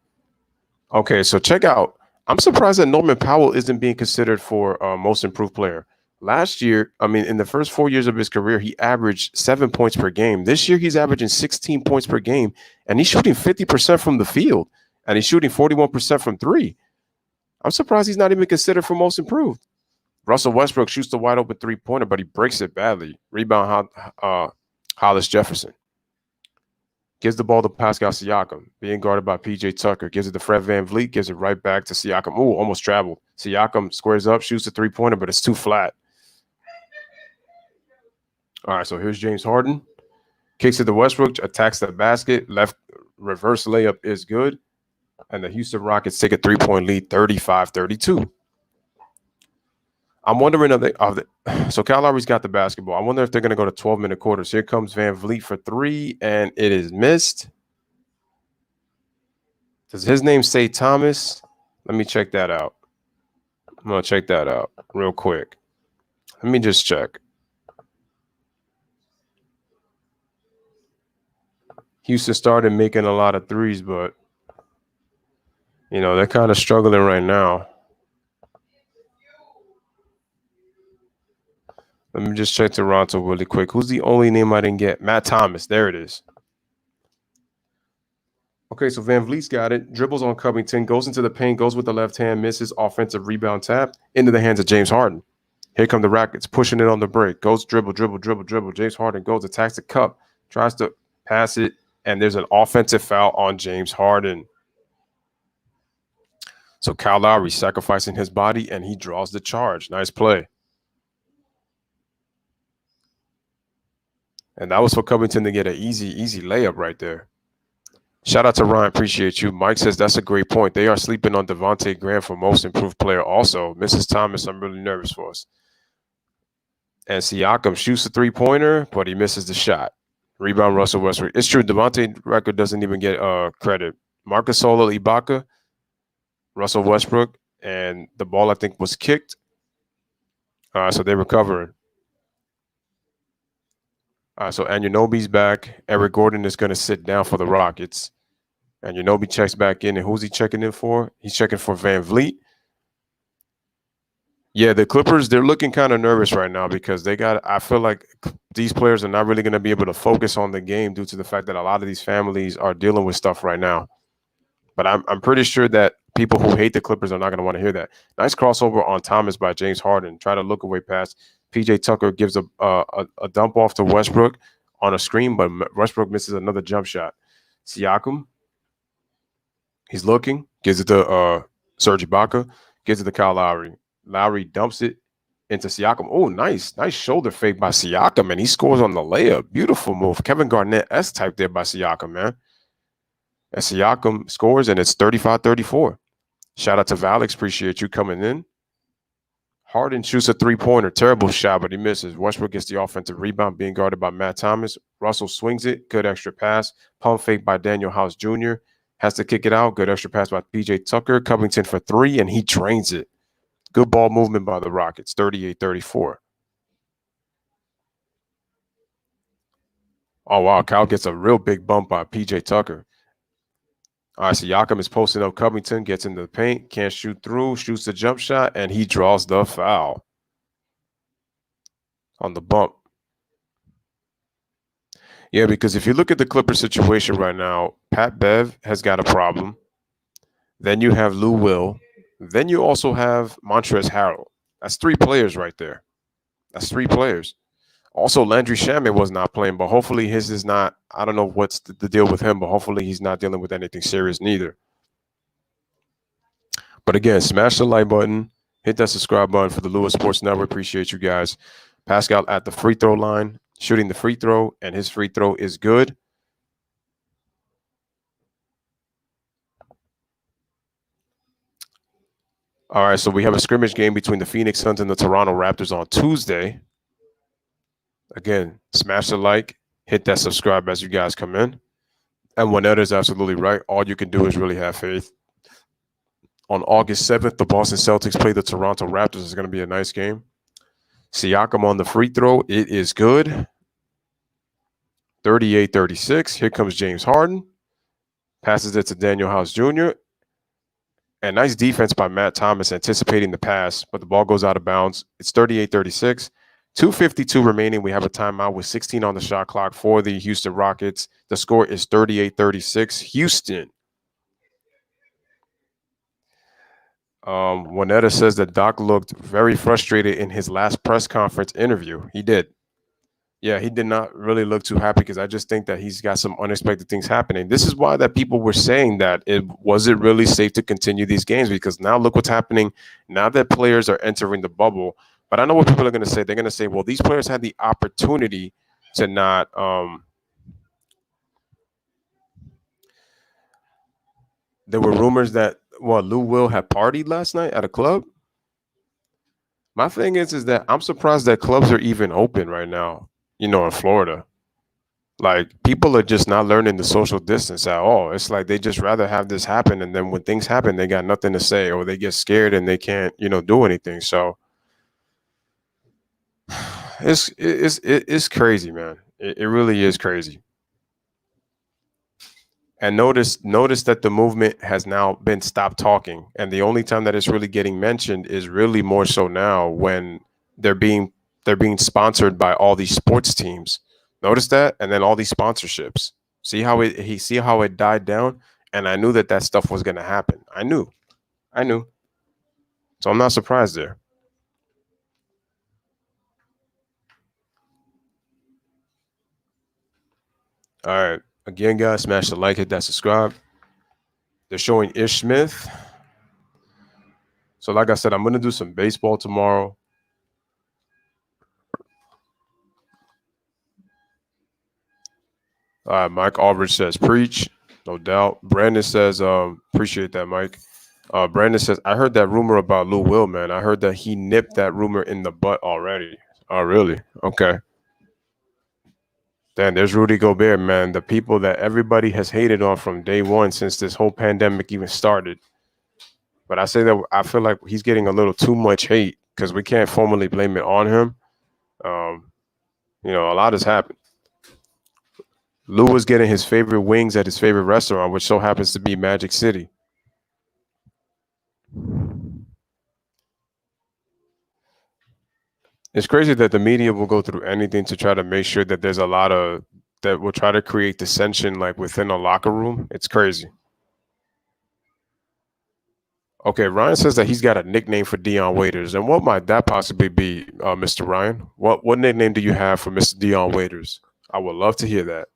Okay, so check out. I'm surprised that Norman Powell isn't being considered for most improved player. Last year, in the first 4 years of his career, he averaged 7 points per game. This year, he's averaging 16 points per game, and he's shooting 50% from the field, and he's shooting 41% from 3. I'm surprised he's not even considered for most improved. Russell Westbrook shoots the wide open 3-pointer, but he breaks it badly. Rebound Hollis Jefferson. Gives the ball to Pascal Siakam, being guarded by PJ Tucker. Gives it to Fred VanVleet, gives it right back to Siakam. Ooh, almost traveled. Siakam squares up, shoots a 3-pointer, but it's too flat. All right, so here's James Harden. Kicks it to Westbrook, attacks the basket. Left reverse layup is good. And the Houston Rockets take a 3-point lead, 35-32. I'm wondering so Kyle Lowry's got the basketball. I wonder if they're going to go to 12-minute quarters. Here comes VanVleet for 3, and it is missed. Does his name say Thomas? Let me check that out. I'm going to check that out real quick. Let me just check. Houston started making a lot of threes, but, they're kind of struggling right now. Let me just check Toronto really quick. Who's the only name I didn't get? Matt Thomas. There it is. Okay, so VanVleet's got it. Dribbles on Covington. Goes into the paint. Goes with the left hand. Misses. Offensive rebound tap. Into the hands of James Harden. Here come the Rockets. Pushing it on the break. Goes dribble. James Harden goes. Attacks the cup. Tries to pass it. And there's an offensive foul on James Harden. So Kyle Lowry sacrificing his body, and he draws the charge. Nice play. And that was for Covington to get an easy layup right there. Shout out to Ryan. Appreciate you. Mike says that's a great point. They are sleeping on Devontae Graham for most improved player also. Mrs. Thomas, I'm really nervous for us. And Siakam shoots a three-pointer, but he misses the shot. Rebound Russell Westbrook. It's true. Devontae record doesn't even get credit. Marcus Solo, Ibaka, Russell Westbrook, and the ball I think was kicked. So they're recovering. So Anunoby's back. Eric Gordon is going to sit down for the Rockets. Anunoby checks back in, and who's he checking in for? He's checking for Van Vliet. Yeah, the Clippers, they're looking kind of nervous right now because I feel like these players are not really going to be able to focus on the game due to the fact that a lot of these families are dealing with stuff right now. But I'm pretty sure that people who hate the Clippers are not going to want to hear that. Nice crossover on Thomas by James Harden. Try to look away past. PJ Tucker gives a dump off to Westbrook on a screen, but Westbrook misses another jump shot. Siakam, he's looking, gives it to Serge Ibaka, gives it to Kyle Lowry. Lowry dumps it into Siakam. Oh, nice shoulder fake by Siakam, and he scores on the layup. Beautiful move. Kevin Garnett S-type there by Siakam, man. And Siakam scores, and it's 35-34. Shout out to Valix. Appreciate you coming in. Harden shoots a three-pointer. Terrible shot, but he misses. Westbrook gets the offensive rebound, being guarded by Matt Thomas. Russell swings it. Good extra pass. Pump fake by Daniel House Jr. Has to kick it out. Good extra pass by PJ Tucker. Covington for three, and he drains it. Good ball movement by the Rockets. 38-34. Oh, wow. Kyle gets a real big bump by PJ Tucker. All right, so Siakam is posting up Covington, gets into the paint, can't shoot through, shoots the jump shot, and he draws the foul on the bump. Yeah, because if you look at the Clippers situation right now, Pat Bev has got a problem. Then you have Lou Will. Then you also have Montrezl Harrell. That's three players right there. That's three players. Also, Landry Shamet was not playing, but hopefully his is not. I don't know what's the deal with him, but hopefully he's not dealing with anything serious neither. But again, smash the like button, hit that subscribe button for the Lewis Sports Network. Appreciate you guys. Pascal at the free throw line, shooting the free throw, and his free throw is good. All right, so we have a scrimmage game between the Phoenix Suns and the Toronto Raptors on Tuesday. Again, smash the like, hit that subscribe as you guys come in. And Juanetta is absolutely right. All you can do is really have faith. On August 7th, the Boston Celtics play the Toronto Raptors. It's going to be a nice game. Siakam on the free throw. It is good. 38-36. Here comes James Harden. Passes it to Daniel House Jr. And nice defense by Matt Thomas anticipating the pass, but the ball goes out of bounds. It's 38-36. 2:52 remaining. We have a timeout with 16 on the shot clock for the Houston Rockets. The score is 38-36. Houston. Juanetta says that Doc looked very frustrated in his last press conference interview. He did. Yeah, he did not really look too happy because I just think that he's got some unexpected things happening. This is why that people were saying that it wasn't really safe to continue these games, because now look what's happening now that players are entering the bubble. But I know what people are going to say. They're going to say, well, these players had the opportunity to not there were rumors that Lou Will had partied last night at a club. My thing is that I'm surprised that clubs are even open right now, in Florida. Like, people are just not learning the social distance at all. It's like they just rather have this happen, and then when things happen, they got nothing to say, or they get scared and they can't, do anything. So it's crazy, man. It really is crazy. And notice that the movement has now been stopped talking, and the only time that it's really getting mentioned is really more so now when they're being sponsored by all these sports teams. Notice that, and then all these sponsorships. See how it died down, and I knew that stuff was going to happen. I knew. So I'm not surprised there. All right. Again, guys, smash the like, hit that subscribe. They're showing Ish Smith. So, like I said, I'm going to do some baseball tomorrow. Mike Aldridge says, preach. No doubt. Brandon says, appreciate that, Mike. Brandon says, I heard that rumor about Lou Will, man. I heard that he nipped that rumor in the butt already. Oh, really? Okay. Then there's Rudy Gobert, man. The people that everybody has hated on from day one since this whole pandemic even started. But I say that I feel like he's getting a little too much hate because we can't formally blame it on him. A lot has happened. Lou was getting his favorite wings at his favorite restaurant, which so happens to be Magic City. It's crazy that the media will go through anything to try to make sure that there's a lot of that will try to create dissension like within a locker room. It's crazy. Okay, Ryan says that he's got a nickname for Dion Waiters, and what might that possibly be, Mr. Ryan? What nickname do you have for Mr. Dion Waiters? I would love to hear that.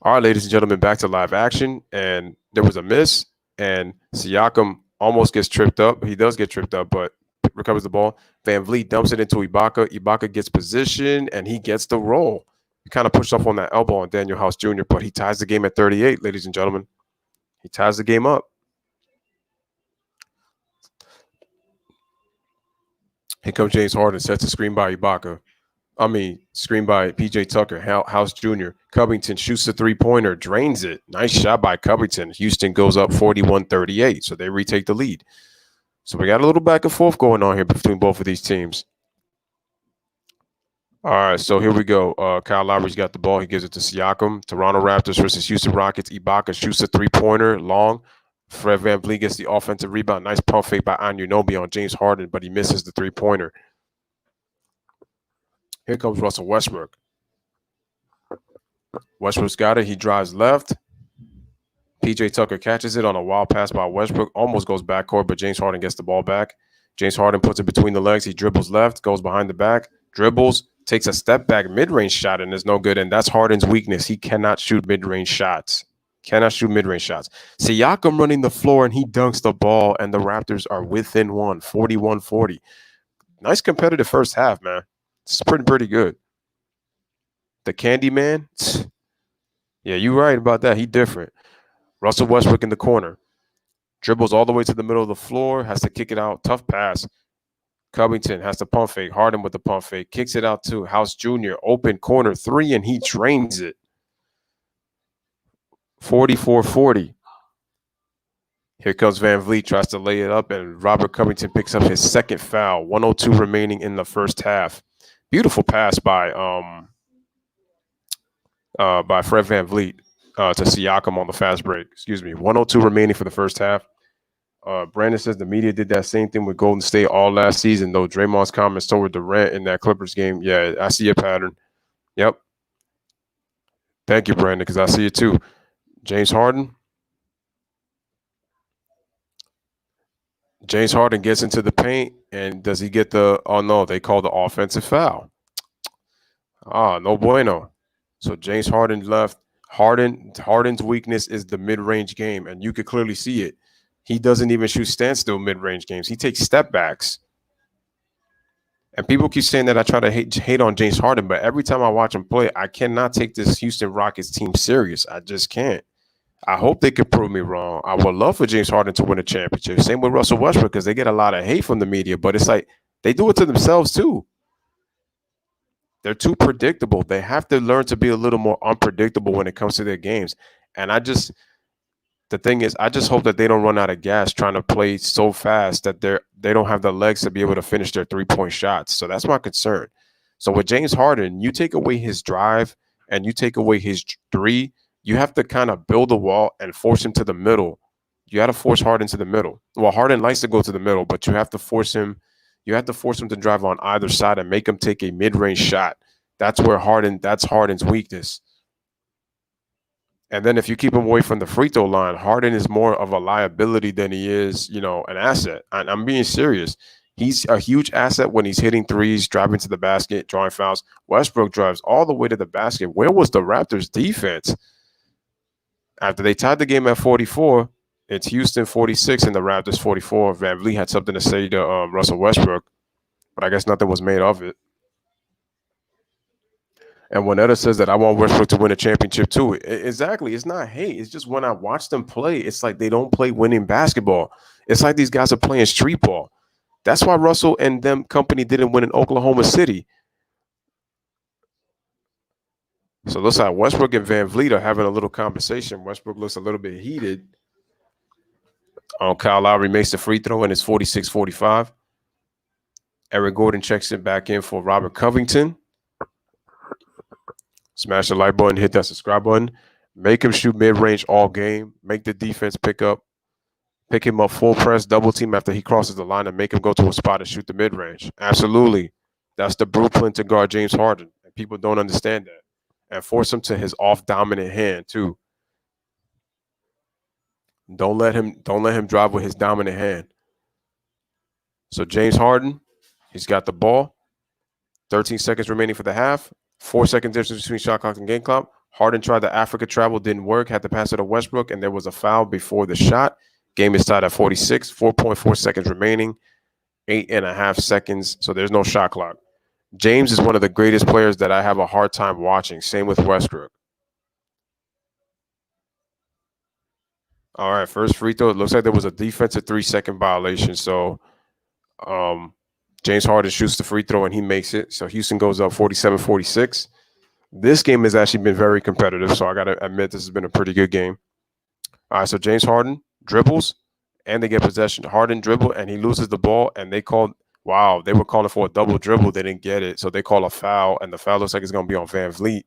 All right, ladies and gentlemen, back to live action, and there was a miss, and Siakam almost gets tripped up. He does get tripped up, but recovers the ball. Van Vliet dumps it into Ibaka. Ibaka gets position, and he gets the roll. He kind of pushed off on that elbow on Daniel House Jr., but he ties the game at 38, ladies and gentlemen. He ties the game up. Here comes James Harden, sets a screen by Ibaka. Screen by PJ Tucker, House Jr. Covington shoots the three-pointer, drains it. Nice shot by Covington. Houston goes up 41-38, so they retake the lead. So we got a little back and forth going on here between both of these teams. All right, so here we go. Kyle Lowry's got the ball. He gives it to Siakam. Toronto Raptors versus Houston Rockets. Ibaka shoots a three-pointer, long. Fred VanVleet gets the offensive rebound. Nice pump fake by Anunoby on James Harden, but he misses the three-pointer. Here comes Russell Westbrook. Westbrook's got it. He drives left. PJ Tucker catches it on a wild pass by Westbrook. Almost goes backcourt, but James Harden gets the ball back. James Harden puts it between the legs. He dribbles left, goes behind the back, dribbles, takes a step back mid-range shot, and is no good. And that's Harden's weakness. He cannot shoot mid-range shots. Siakam running the floor, and he dunks the ball, and the Raptors are within one, 41-40. Nice competitive first half, man. It's pretty good. The Candy Man, yeah, you're right about that. He different. Russell Westbrook in the corner. Dribbles all the way to the middle of the floor, has to kick it out. Tough pass. Covington has to pump fake. Harden with the pump fake. Kicks it out to House Jr. Open corner three, and he drains it. 44-40. Here comes Van Vliet, tries to lay it up, and Robert Covington picks up his second foul. 102 remaining in the first half. Beautiful pass by Fred VanVleet to Siakam on the fast break. 102 remaining for the first half. Brandon says the media did that same thing with Golden State all last season, though. Draymond's comments toward Durant in that Clippers game. Yeah, I see a pattern. Yep. Thank you, Brandon, because I see it too. James Harden gets into the paint, and does he get the – oh, no, they call the offensive foul. No bueno. So James Harden left. Harden's weakness is the mid-range game, and you could clearly see it. He doesn't even shoot standstill mid-range games. He takes step backs. And people keep saying that I try to hate on James Harden, but every time I watch him play, I cannot take this Houston Rockets team serious. I just can't. I hope they could prove me wrong. I would love for James Harden to win a championship. Same with Russell Westbrook, because they get a lot of hate from the media, but it's like they do it to themselves too. They're too predictable. They have to learn to be a little more unpredictable when it comes to their games. And the thing is, I just hope that they don't run out of gas trying to play so fast that they don't have the legs to be able to finish their three-point shots. So that's my concern. So with James Harden, you take away his drive and you take away his three, you have to kind of build a wall and force him to the middle. You got to force Harden to the middle. Well, Harden likes to go to the middle, but you have to force him. You have to force him to drive on either side and make him take a mid-range shot. That's Harden's weakness. And then if you keep him away from the free throw line, Harden is more of a liability than he is, an asset. I'm being serious. He's a huge asset when he's hitting threes, driving to the basket, drawing fouls. Westbrook drives all the way to the basket. Where was the Raptors defense? After they tied the game at 44, it's Houston 46 and the Raptors 44. Van Vliet had something to say to Russell Westbrook, but I guess nothing was made of it. And Winetta says that I want Westbrook to win a championship too. Exactly. It's not hate. It's just when I watch them play, it's like they don't play winning basketball. It's like these guys are playing street ball. That's why Russell and them company didn't win in Oklahoma City. So it looks like Westbrook and Van Vliet are having a little conversation. Westbrook looks a little bit heated. Kyle Lowry makes the free throw and it's 46-45. Eric Gordon checks it back in for Robert Covington. Smash the like button, hit that subscribe button. Make him shoot mid-range all game. Make the defense pick him up full press, double team after he crosses the line and make him go to a spot and shoot the mid-range. Absolutely. That's the blueprint to guard James Harden. And people don't understand that. And force him to his off-dominant hand, too. Don't let him drive with his dominant hand. So James Harden, he's got the ball. 13 seconds remaining for the half. 4 second difference between shot clock and game clock. Harden tried the Africa travel, didn't work, had to pass it to Westbrook, and there was a foul before the shot. Game is tied at 46, 4.4 seconds remaining, 8.5 seconds, so there's no shot clock. James is one of the greatest players that I have a hard time watching. Same with Westbrook. All right, first free throw. It looks like there was a defensive 3-second violation, so James Harden shoots the free throw and he makes it. So Houston goes up 47-46. This game has actually been very competitive, so I got to admit this has been a pretty good game. All right, so James Harden dribbles and they get possession. Harden dribble and he loses the ball and they were calling for a double dribble. They didn't get it, so they call a foul and the foul looks like it's going to be on Van Vliet.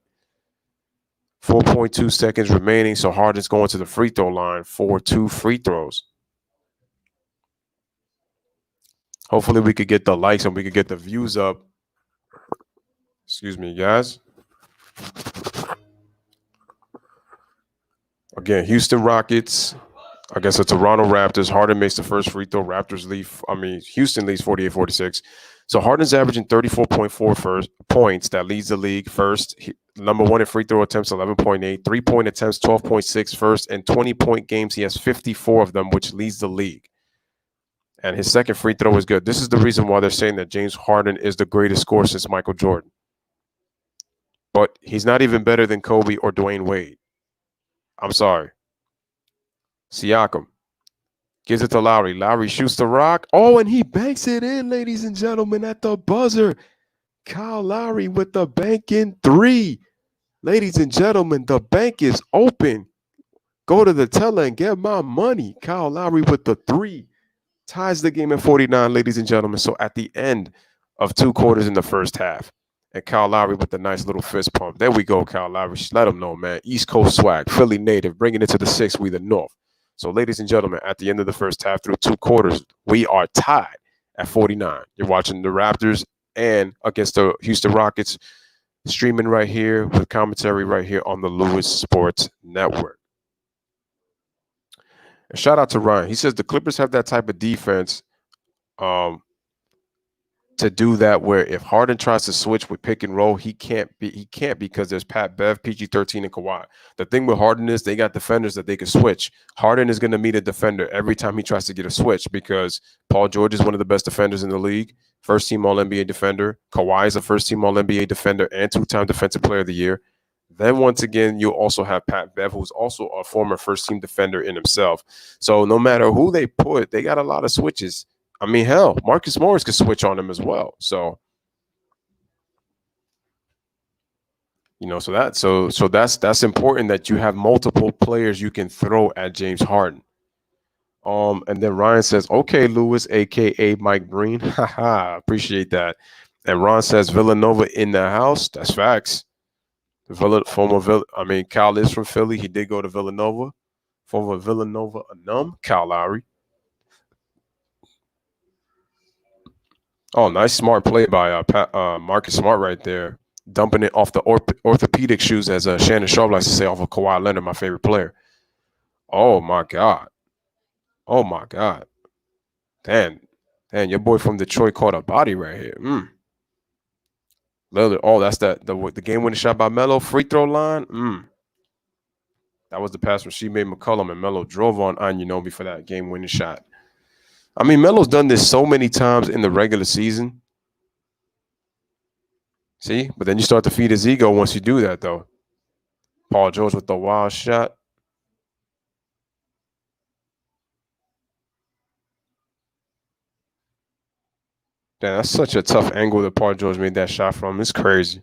4.2 seconds remaining, so Harden's going to the free throw line for 2 free throws. Hopefully we could get the likes and we could get the views up. Excuse me, guys. Again, Houston Rockets against the Toronto Raptors. Harden makes the first free throw. Houston leads 48-46. So Harden's averaging 34.4 points. That leads the league first. Number one in free throw attempts, 11.8. 3-point attempts, 12.6 first. And 20-point games, he has 54 of them, which leads the league. And his second free throw is good. This is the reason why they're saying that James Harden is the greatest scorer since Michael Jordan. But he's not even better than Kobe or Dwayne Wade. I'm sorry. Siakam gives it to Lowry. Lowry shoots the rock. Oh, and he banks it in, ladies and gentlemen, at the buzzer. Kyle Lowry with the bank in 3. Ladies and gentlemen, the bank is open. Go to the teller and get my money. Kyle Lowry with the 3. Ties the game at 49, ladies and gentlemen. So at the end of 2 quarters in the first half, and Kyle Lowry with the nice little fist pump. There we go, Kyle Lowry. Let him know, man. East Coast swag, Philly native, bringing it to the 6, we the North. So, ladies and gentlemen, at the end of the first half, through 2 quarters, we are tied at 49. You're watching the Raptors and against the Houston Rockets, streaming right here with commentary right here on the Lewis Sports Network. And shout out to Ryan. He says the Clippers have that type of defense to do that, where if Harden tries to switch with pick and roll, he can't because there's Pat Bev, PG-13, and Kawhi. The thing with Harden is they got defenders that they can switch. Harden is going to meet a defender every time he tries to get a switch because Paul George is one of the best defenders in the league, first-team All-NBA defender. Kawhi is a first-team All-NBA defender and 2-time Defensive Player of the Year. Then once again, you also have Pat Bev, who's also a former first-team defender in himself. So no matter who they put, they got a lot of switches. I mean, hell, Marcus Morris could switch on him as well. So, so that's important that you have multiple players you can throw at James Harden. And then Ryan says, "Okay, Lewis, aka Mike Breen, haha, appreciate that." And Ron says, "Villanova in the house." That's facts. Kyle is from Philly. He did go to Villanova. Former Villanova alum, Kyle Lowry. Oh, nice smart play by Marcus Smart right there. Dumping it off the orthopedic shoes, as Shannon Sharp likes to say, off of Kawhi Leonard, my favorite player. Oh, my God. Oh, my God. Damn. And your boy from Detroit caught a body right here. Lillard. Oh, that's the game winning shot by Melo. Free throw line. That was the pass where she made McCollum, and Melo drove on Anunoby for that game winning shot. I mean, Melo's done this so many times in the regular season. See, but then you start to feed his ego once you do that, though. Paul George with the wild shot. Damn, that's such a tough angle that Paul George made that shot from. It's crazy.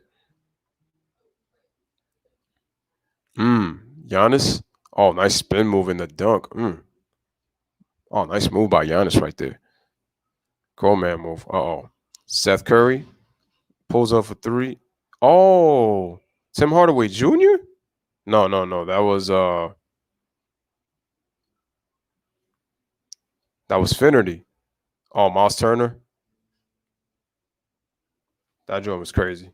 Giannis. Oh, nice spin move in the dunk. Oh, nice move by Giannis right there. Grown man move. Uh-oh. Seth Curry pulls up for three. Oh, Tim Hardaway Jr.? No. That was Finnerty. Oh, Miles Turner. That joint was crazy.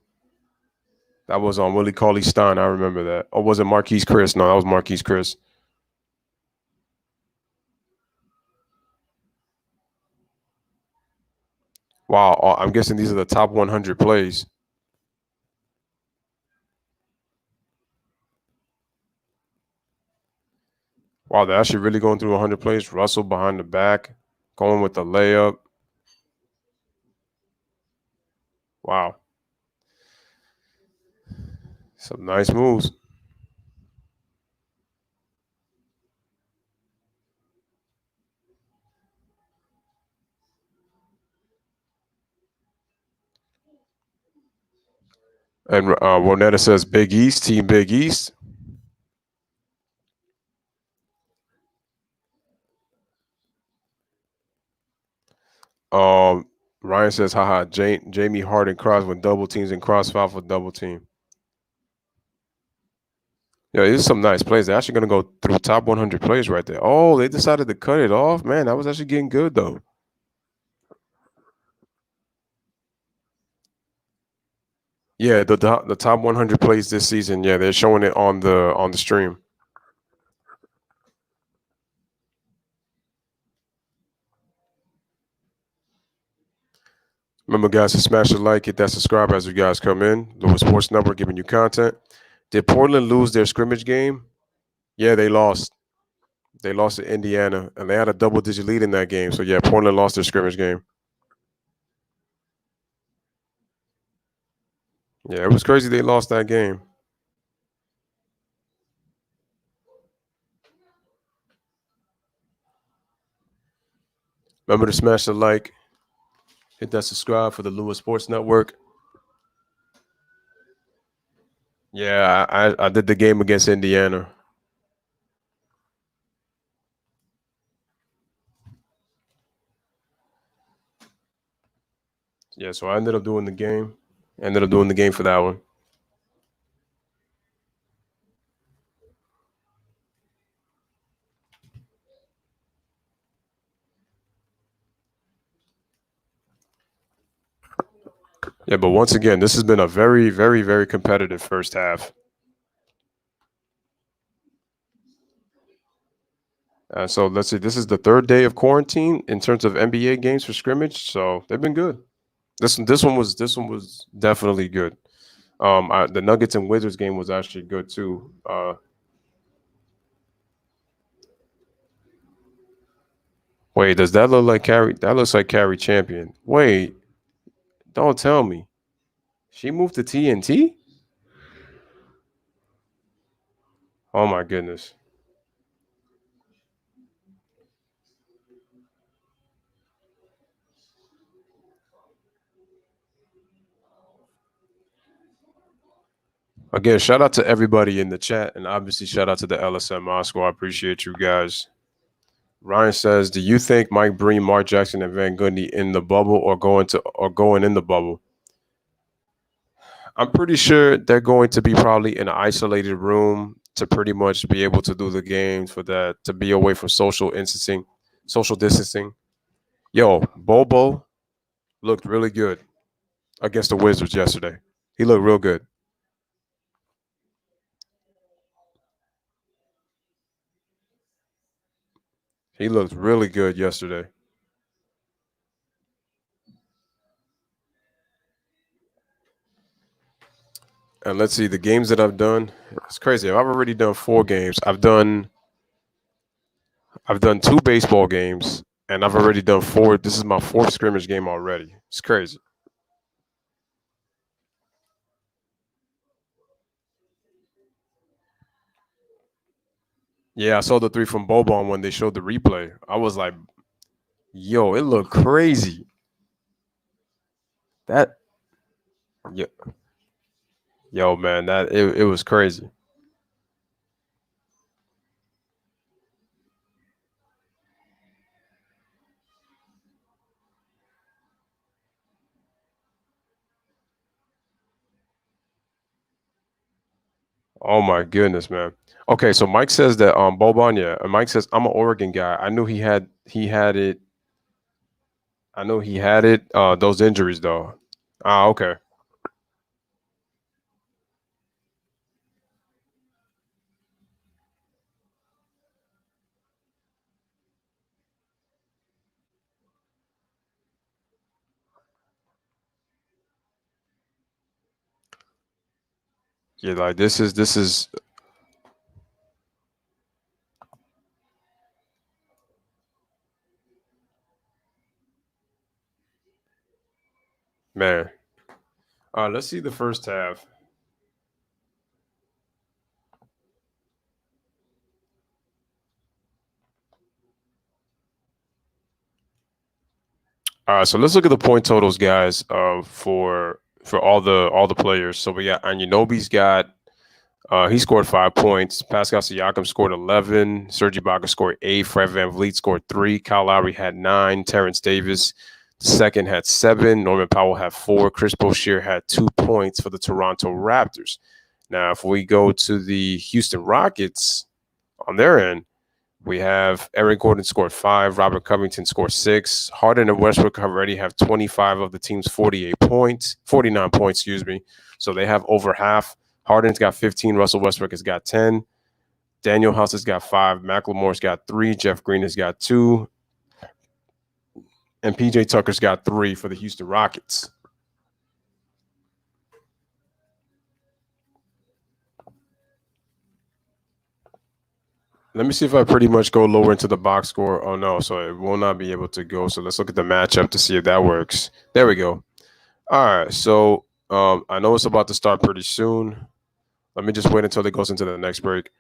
That was on Willie Cauley-Stein. I remember that. Or was it Marquise Chris? No, that was Marquise Chris. Wow, I'm guessing these are the top 100 plays. Wow, they're actually really going through 100 plays. Russell behind the back, going with the layup. Wow. Some nice moves. And Ronetta says Big East, Team Big East. Ryan says, haha, Jamie Harden cries when double teams and cross foul for double team. Yeah, these are some nice plays. They're actually going to go through top 100 plays right there. Oh, they decided to cut it off. Man, that was actually getting good, though. Yeah, the top 100 plays this season. Yeah, they're showing it on the stream. Remember, guys, to smash the like, hit that subscribe as you guys come in. Lewis Sports Network giving you content. Did Portland lose their scrimmage game? Yeah, they lost. They lost to Indiana, and they had a double-digit lead in that game. So, yeah, Portland lost their scrimmage game. Yeah, it was crazy they lost that game. Remember to smash the like, hit that subscribe for the Lewis Sports Network. Yeah, I did the game against Indiana. Yeah, so I ended up doing the game. Ended up doing the game for that one. Yeah, but once again, this has been a very, very, very competitive first half. So let's see. This is the third day of quarantine in terms of NBA games for scrimmage. So they've been good. This one was definitely good. The Nuggets and Wizards game was actually good too. Wait, does that look like Carrie? That looks like Carrie Champion. Wait, don't tell me she moved to TNT. Oh my goodness. Again, shout out to everybody in the chat, and obviously shout out to the LSM Moscow. I appreciate you guys. Ryan says, "Do you think Mike Breen, Mark Jackson, and Van Gundy in the bubble or going in the bubble?" I'm pretty sure they're going to be probably in an isolated room to pretty much be able to do the games for that to be away from social distancing. Yo, Bobo looked really good against the Wizards yesterday. He looked real good. He looked really good yesterday. And let's see the games that I've done. It's crazy. I've already done 4 games. I've done 2 baseball games, and I've already done 4. This is my 4th scrimmage game already. It's crazy. Yeah, I saw the 3 from Bobon when they showed the replay. I was like, yo, it looked crazy. That yo, yo man, it was crazy. Oh my goodness, man. Okay, so Mike says that Bobon, yeah, and Mike says I'm an Oregon guy. I knew he had it. I know he had it. Those injuries though. Ah, okay. Yeah, like this is man. Let's see the first half. All right, so let's look at the point totals, guys. For all the players. So we got Anunoby's got he scored 5 points. Pascal Siakam scored 11. Serge Ibaka scored 8. Fred VanVleet scored 3. Kyle Lowry had 9. Terrence Davis second had 7. Norman Powell had 4. Chris Boucher had 2 points for the Toronto Raptors. Now, if we go to the Houston Rockets on their end, we have Eric Gordon scored 5. Robert Covington scored 6. Harden and Westbrook already have 25 of the team's 49 points, excuse me. So they have over half. Harden's got 15. Russell Westbrook has got 10. Daniel House has got 5. McLemore's got 3. Jeff Green has got 2. And PJ Tucker's got 3 for the Houston Rockets. Let me see if I pretty much go lower into the box score. Oh, no. So it will not be able to go. So let's look at the matchup to see if that works. There we go. All right. So I know it's about to start pretty soon. Let me just wait until it goes into the next break.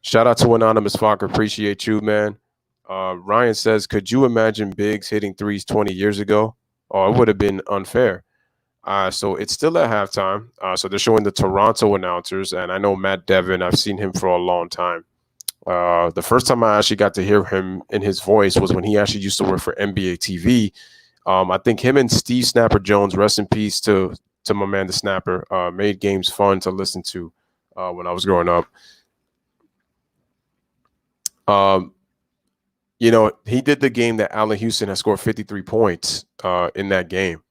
Shout out to Anonymous Fokker. Appreciate you, man. Ryan says, could you imagine Biggs hitting threes 20 years ago? Oh, it would have been unfair. So it's still at halftime. So they're showing the Toronto announcers, and I know Matt Devin. I've seen him for a long time. The first time I actually got to hear him in his voice was when he actually used to work for NBA TV. I think him and Steve Snapper Jones, rest in peace to my man the Snapper, made games fun to listen to when I was growing up. Um, he did the game that Allen Houston has scored 53 points in that game,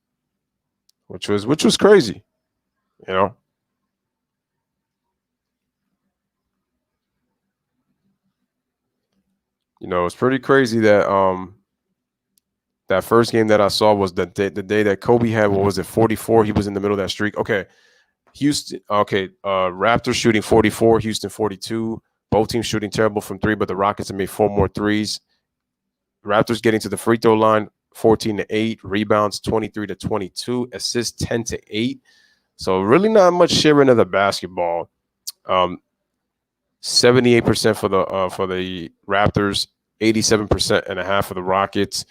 which was crazy, you know. It's pretty crazy that that first game that I saw was the day that Kobe had, what was it, 44? He was in the middle of that streak. Okay. Houston, okay. Raptors shooting 44, Houston 42. Both teams shooting terrible from 3, but the Rockets have made 4 more threes. Raptors getting to the free throw line 14-8, rebounds 23-22, assists 10-8. So really not much sharing of the basketball. 78% for the Raptors, 87% and a half for the Rockets.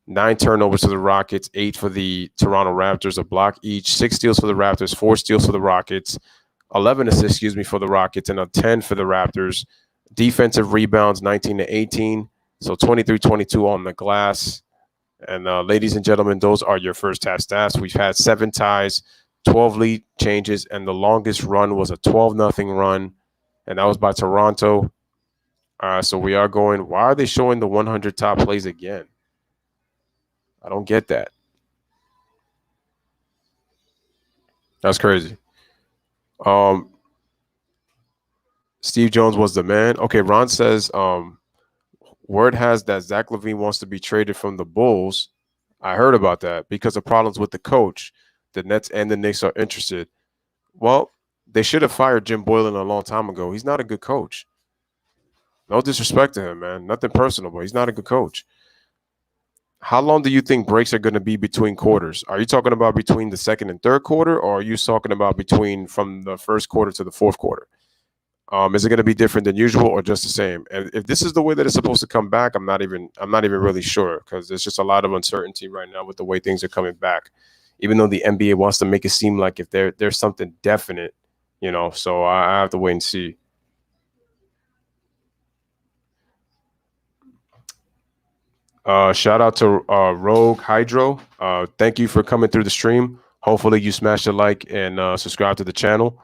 9 turnovers for the Rockets, 8 for the Toronto Raptors, a block each. 6 steals for the Raptors, 4 steals for the Rockets. 11 assists, for the Rockets, and a 10 for the Raptors. Defensive rebounds, 19-18. So 23-22 on the glass. And ladies and gentlemen, those are your first half stats. We've had 7 ties, 12 lead changes, and the longest run was a 12-0 run, and that was by Toronto. So we are going. Why are they showing the 100 top plays again? I don't get that. That's crazy. Um, Steve Jones was the man. Okay, Ron says word has that Zach LaVine wants to be traded from the Bulls. I heard about that because of problems with the coach. The Nets and the Knicks are interested. Well, They should have fired Jim Boylan a long time ago. He's not a good coach. No disrespect to him, man. Nothing personal, but he's not a good coach. How long do you think breaks are going to be between quarters? Are you talking about between the second and third quarter, or are you talking about between from the first quarter to the fourth quarter? Is it going to be different than usual or just the same? And if this is the way that it's supposed to come back, I'm not even really sure because there's just a lot of uncertainty right now with the way things are coming back. Even though the NBA wants to make it seem like if there's something definite, so I have to wait and see. Shout out to Rogue Hydro. Thank you for coming through the stream. Hopefully, you smash the like and subscribe to the channel.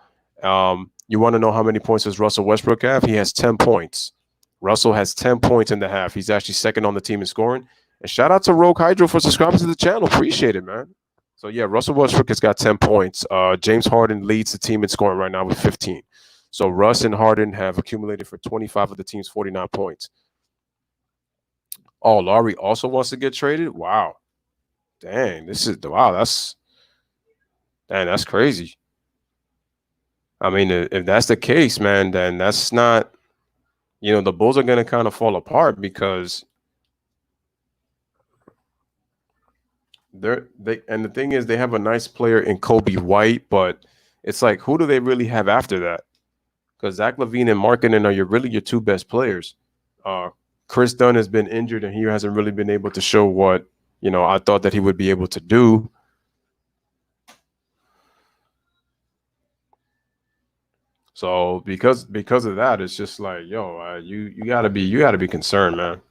You want to know how many points does Russell Westbrook have? He has 10 points. Russell has 10 points in the half. He's actually second on the team in scoring. And shout out to Rogue Hydro for subscribing to the channel. Appreciate it, man. So, yeah, Russell Westbrook has got 10 points. James Harden leads the team in scoring right now with 15. So, Russ and Harden have accumulated for 25 of the team's 49 points. Oh, Laurie also wants to get traded? Wow. Dang, that's crazy. I mean, if that's the case, man, then that's not, the Bulls are going to kind of fall apart because and the thing is they have a nice player in Kobe White, but it's like, who do they really have after that? Because Zach LaVine and Markkanen are your two best players. Chris Dunn has been injured and he hasn't really been able to show what, I thought that he would be able to do. So because of that, it's just like, yo, you gotta be concerned, man.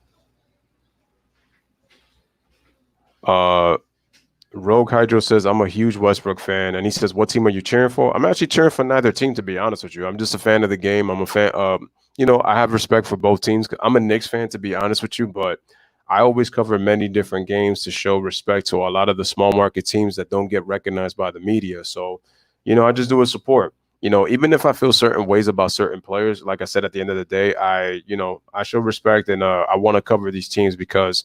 Rogue Hydro says I'm a huge Westbrook fan, and he says, "What team are you cheering for?" I'm actually cheering for neither team, to be honest with you. I'm just a fan of the game. I'm a fan. I have respect for both teams. I'm a Knicks fan, to be honest with you, but I always cover many different games to show respect to a lot of the small market teams that don't get recognized by the media. So, I just do a support. Even if I feel certain ways about certain players, like I said, at the end of the day, I show respect and I want to cover these teams because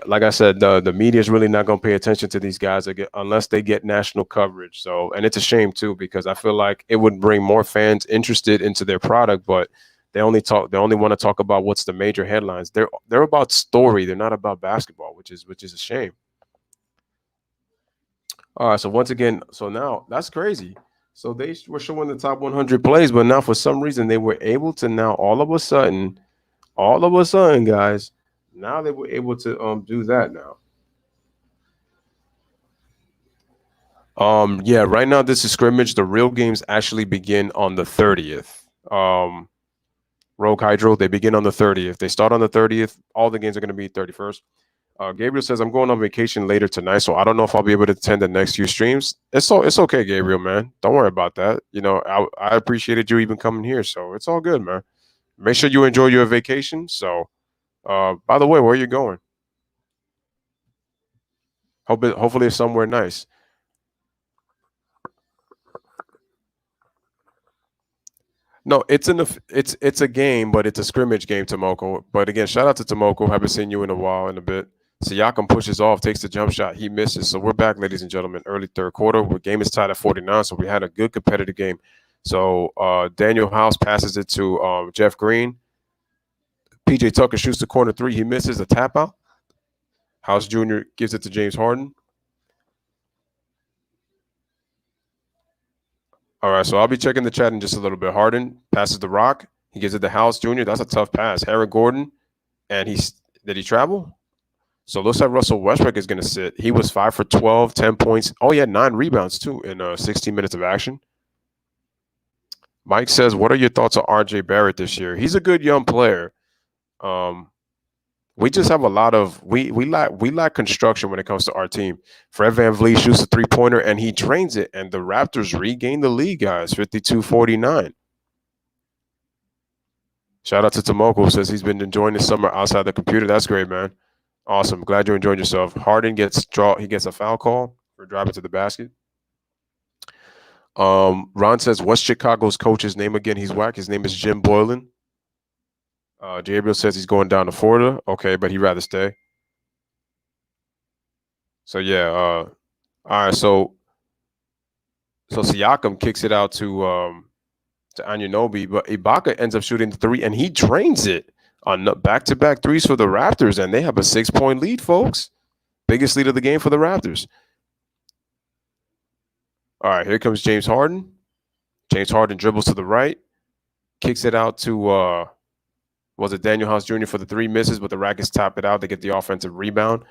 like I said, the media is really not going to pay attention to these guys unless they get national coverage. So, and it's a shame too, because I feel like it would bring more fans interested into their product, but they only want to talk about what's the major headlines. They're about story. They're not about basketball, which is a shame. All right. So once again, so now that's crazy. So they were showing the top 100 plays, but now for some reason they were able to now all of a sudden, guys, now they were able to do that now. Yeah, right now this is scrimmage. The real games actually begin on the 30th. Rogue Hydro, they begin on the 30th. They start on the 30th. All the games are going to be 31st. Gabriel says, I'm going on vacation later tonight, so I don't know if I'll be able to attend the next few streams. It's okay, Gabriel, man. Don't worry about that. I appreciated you even coming here, so it's all good, man. Make sure you enjoy your vacation. So, by the way, where are you going? Hopefully it's somewhere nice. No, it's a game, but it's a scrimmage game, Tomoko. But again, shout out to Tomoko. Haven't seen you in a bit. Siakam pushes off, takes the jump shot, he misses. So we're back, ladies and gentlemen. Early third quarter, the game is tied at 49. So we had a good competitive game. So Daniel House passes it to Jeff Green. PJ Tucker shoots the corner three, he misses a tap out. House Jr. gives it to James Harden. All right, so I'll be checking the chat in just a little bit. Harden passes the rock. He gives it to House Jr. That's a tough pass. Harry Gordon, and did he travel? So it looks like Russell Westbrook is going to sit. He was 5 for 12, 10 points. Oh, he had 9 rebounds, too, in 16 minutes of action. Mike says, what are your thoughts on RJ Barrett this year? He's a good young player. We just have a lot of we lack construction when it comes to our team. Fred VanVleet shoots a 3-pointer and he drains it, and the Raptors regain the lead, guys, 52-49. Shout out to Tomoko, who says he's been enjoying the summer outside the computer. That's great, man. Awesome. Glad you enjoyed yourself. Harden gets a foul call for driving to the basket. Ron says, what's Chicago's coach's name again? He's whack. His name is Jim Boylan. Gabriel says he's going down to Florida. Okay, but he'd rather stay. So yeah, all right. So So Siakam kicks it out to Anunoby, but Ibaka ends up shooting the three, and he drains it on back-to-back threes for the Raptors, and they have a 6-point lead, folks. Biggest lead of the game for the Raptors. All right, here comes James Harden. James Harden dribbles to the right, kicks it out to was it Daniel House Jr. for the three, misses, but the Rockets top it out. They get the offensive rebound.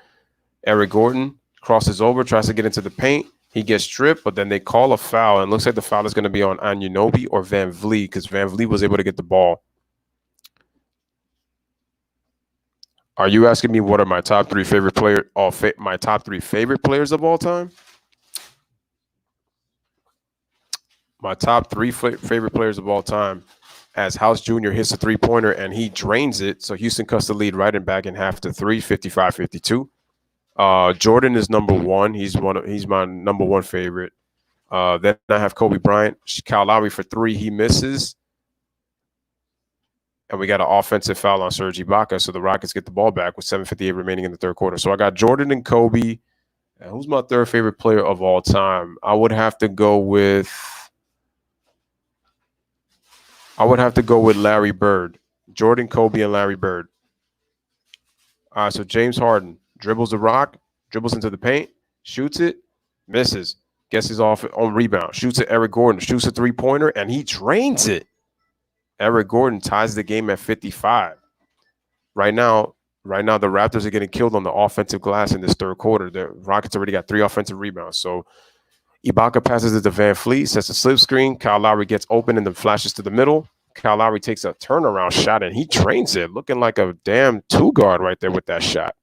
Eric Gordon crosses over, tries to get into the paint. He gets stripped, but then they call a foul, and it looks like the foul is going to be on Anunoby or Van Vliet because Van Vliet was able to get the ball. Are you asking me what are my top three favorite players? My top three favorite players of all time? My top three favorite players of all time, as House Jr. hits a three-pointer and he drains it. So Houston cuts the lead right and back in half to 3, 55-52. Jordan is number one. He's my number one favorite. Then I have Kobe Bryant. Kyle Lowry for three. He misses. And we got an offensive foul on Serge Ibaka. So the Rockets get the ball back with 7:58 remaining in the third quarter. So I got Jordan and Kobe. And who's my third favorite player of all time? I would have to go with Larry Bird. Jordan, Kobe, and Larry Bird. All right, so James Harden dribbles the rock, dribbles into the paint, shoots it, misses. Gets his off on rebound. Shoots at Eric Gordon. Shoots a three-pointer, and he drains it. Eric Gordon ties the game at 55. Right now, the Raptors are getting killed on the offensive glass in this third quarter. The Rockets already got 3 offensive rebounds. So Ibaka passes it to Van Vliet, sets a slip screen. Kyle Lowry gets open and then flashes to the middle. Kyle Lowry takes a turnaround shot, and he drains it, looking like a damn two-guard right there with that shot.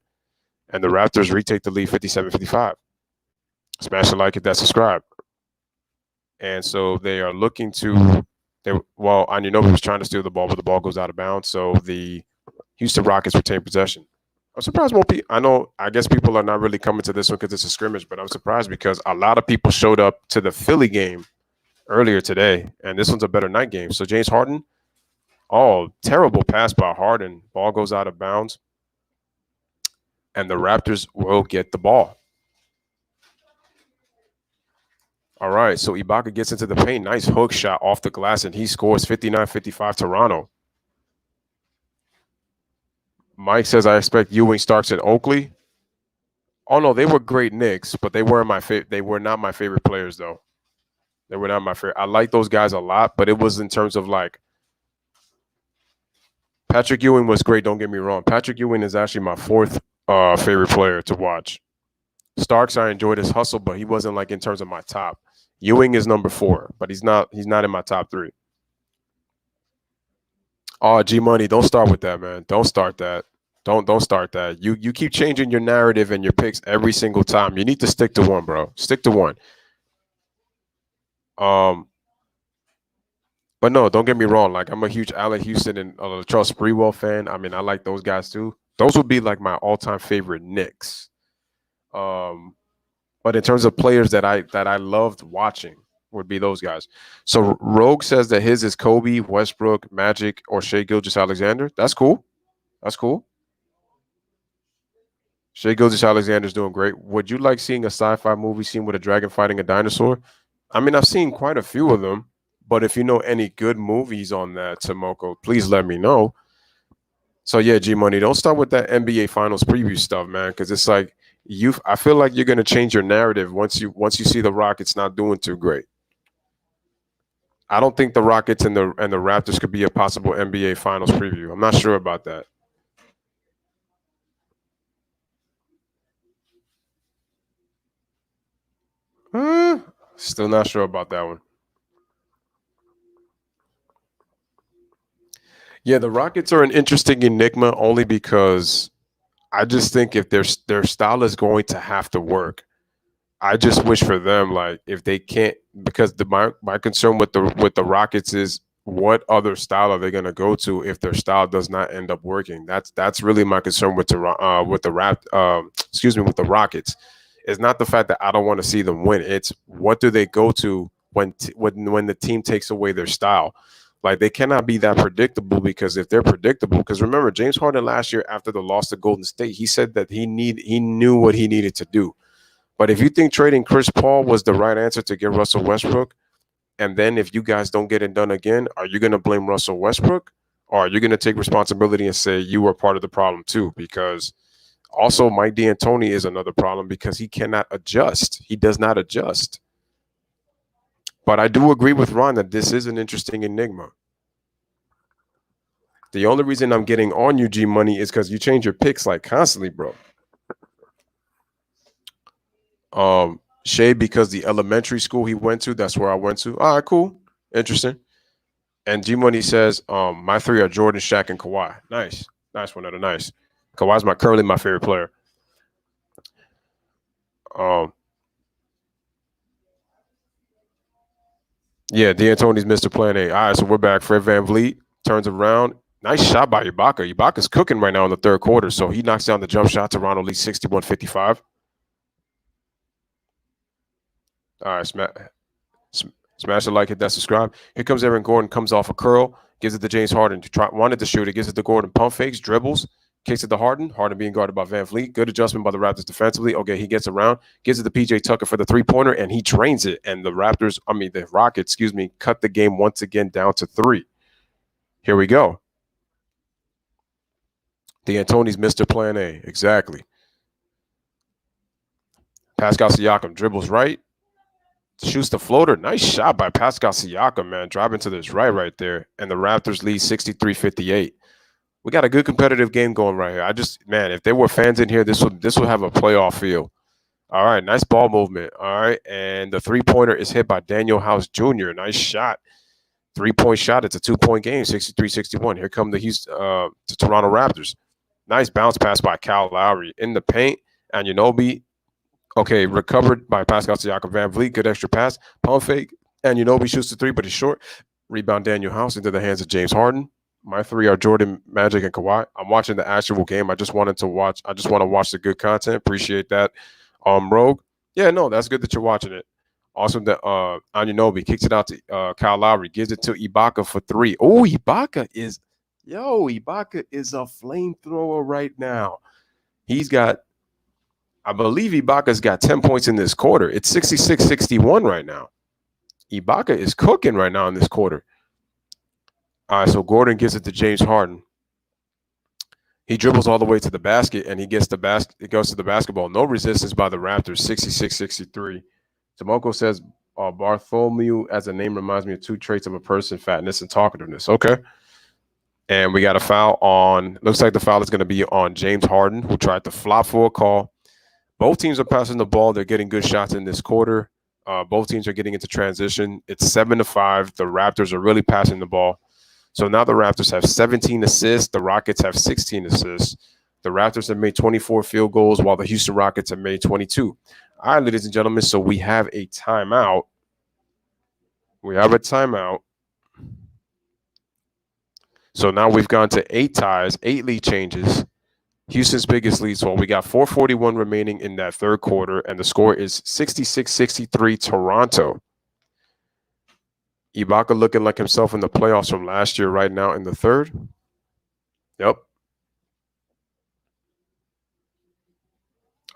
And the Raptors retake the lead 57-55. Smash the like, hit that subscribe. And so they are looking to Anunoby was trying to steal the ball, but the ball goes out of bounds. So the Houston Rockets retain possession. I'm surprised more people. I guess people are not really coming to this one because it's a scrimmage, but I'm surprised because a lot of people showed up to the Philly game earlier today, and this one's a better night game. So James Harden, terrible pass by Harden. Ball goes out of bounds, and the Raptors will get the ball. All right, so Ibaka gets into the paint. Nice hook shot off the glass, and he scores 59-55 Toronto. Mike says, I expect Ewing, Starks, and Oakley. Oh, no, they were great Knicks, but they were not my favorite players, though. They were not my favorite. I like those guys a lot, but it was in terms of like Patrick Ewing was great, don't get me wrong. Patrick Ewing is actually my fourth favorite player to watch. Starks, I enjoyed his hustle, but he wasn't like in terms of my top. Ewing is number 4, but he's not in my top 3. Oh, G Money, don't start with that, man. Don't start that. Don't start that. You keep changing your narrative and your picks every single time. You need to stick to one, bro. Stick to one. But no, don't get me wrong. Like, I'm a huge Allen Houston and Charles Sprewell fan. I mean, I like those guys too. Those would be like my all-time favorite Knicks. But in terms of players that I loved watching would be those guys. So Rogue says that his is Kobe, Westbrook, Magic, or Shai Gilgeous-Alexander. That's cool. That's cool. Shai Gilgeous-Alexander's doing great. Would you like seeing a sci-fi movie scene with a dragon fighting a dinosaur? I mean, I've seen quite a few of them, but if you know any good movies on that, Tomoko, please let me know. So yeah, G Money, don't start with that NBA Finals preview stuff, man, because it's like I feel like you're gonna change your narrative once you see the Rockets not doing too great. I don't think the Rockets and the Raptors could be a possible NBA Finals preview. I'm not sure about that. Still not sure about that one. Yeah, the Rockets are an interesting enigma only because I just think if their style is going to have to work. I just wish for them, like, if they can't, because my concern with the Rockets is what other style are they going to go to if their style does not end up working? That's really my concern with the Rockets. It's not the fact that I don't want to see them win. It's what do they go to when the team takes away their style. Like, they cannot be that predictable, because if they're predictable, because remember, James Harden last year after the loss to Golden State, he said that he knew what he needed to do. But if you think trading Chris Paul was the right answer to get Russell Westbrook, and then if you guys don't get it done again, are you going to blame Russell Westbrook? Or are you going to take responsibility and say you were part of the problem too? Because also Mike D'Antoni is another problem because he cannot adjust. He does not adjust. But I do agree with Ron that this is an interesting enigma. The only reason I'm getting on you, G Money, is because you change your picks like constantly, bro. Shay, because the elementary school he went to, that's where I went to. All right, cool. Interesting. And G Money says, my three are Jordan, Shaq, and Kawhi. Nice. Nice one. Nice. Kawhi's currently my favorite player. Yeah, D'Antoni's Mr. Plan A. All right, so we're back. Fred VanVleet turns around. Nice shot by Ibaka. Ibaka's cooking right now in the third quarter, so he knocks down the jump shot. Toronto leads 61-55. All right, smash the like, hit that subscribe. Here comes Aaron Gordon, comes off a curl, gives it to James Harden. Wanted to shoot it, gives it to Gordon. Pump fakes, dribbles, kicks it to Harden. Harden being guarded by VanVleet. Good adjustment by the Raptors defensively. Okay, he gets around, gives it to PJ Tucker for the three-pointer, and he drains it. And the Rockets, cut the game once again down to 3. Here we go. D'Antoni's Mr. Plan A. Exactly. Pascal Siakam dribbles right. Shoots the floater. Nice shot by Pascal Siakam, man. Driving to this right there. And the Raptors lead 63-58. We got a good competitive game going right here. If there were fans in here, this would have a playoff feel. All right, nice ball movement. All right, and the three-pointer is hit by Daniel House Jr. Nice shot. 3-point shot. It's a 2-point game, 63-61. Here come the Toronto Raptors. Nice bounce pass by Kyle Lowry in the paint. And Anunoby, okay, recovered by Pascal Siakam. VanVleet, good extra pass. Pump fake. And Anunoby shoots the 3, but it's short. Rebound Daniel House into the hands of James Harden. My 3 are Jordan, Magic, and Kawhi. I'm watching the actual game. I just want to watch the good content. Appreciate that. Rogue. Yeah, no, that's good that you're watching it. Awesome that Anunoby kicks it out to Kyle Lowry, gives it to Ibaka for 3. Oh, Ibaka is a flamethrower right now. I believe Ibaka's got 10 points in this quarter. It's 66-61 right now. Ibaka is cooking right now in this quarter. All right, so Gordon gives it to James Harden. He dribbles all the way to the basket, and he gets the basket. It goes to the basketball. No resistance by the Raptors, 66-63. Tomoko says, Bartholomew as a name reminds me of 2 traits of a person, fatness and talkativeness. Okay. And we got a foul on, looks like the foul is going to be on James Harden, who tried to flop for a call. Both teams are passing the ball. They're getting good shots in this quarter. Both teams are getting into transition. It's 7-5. The Raptors are really passing the ball. So now the Raptors have 17 assists. The Rockets have 16 assists. The Raptors have made 24 field goals while the Houston Rockets have made 22. All right, ladies and gentlemen, so we have a timeout. So now we've gone to 8 ties, 8 lead changes. Houston's biggest lead. So we got 4:41 remaining in that third quarter, and the score is 66-63 Toronto. Ibaka looking like himself in the playoffs from last year right now in the third. Yep.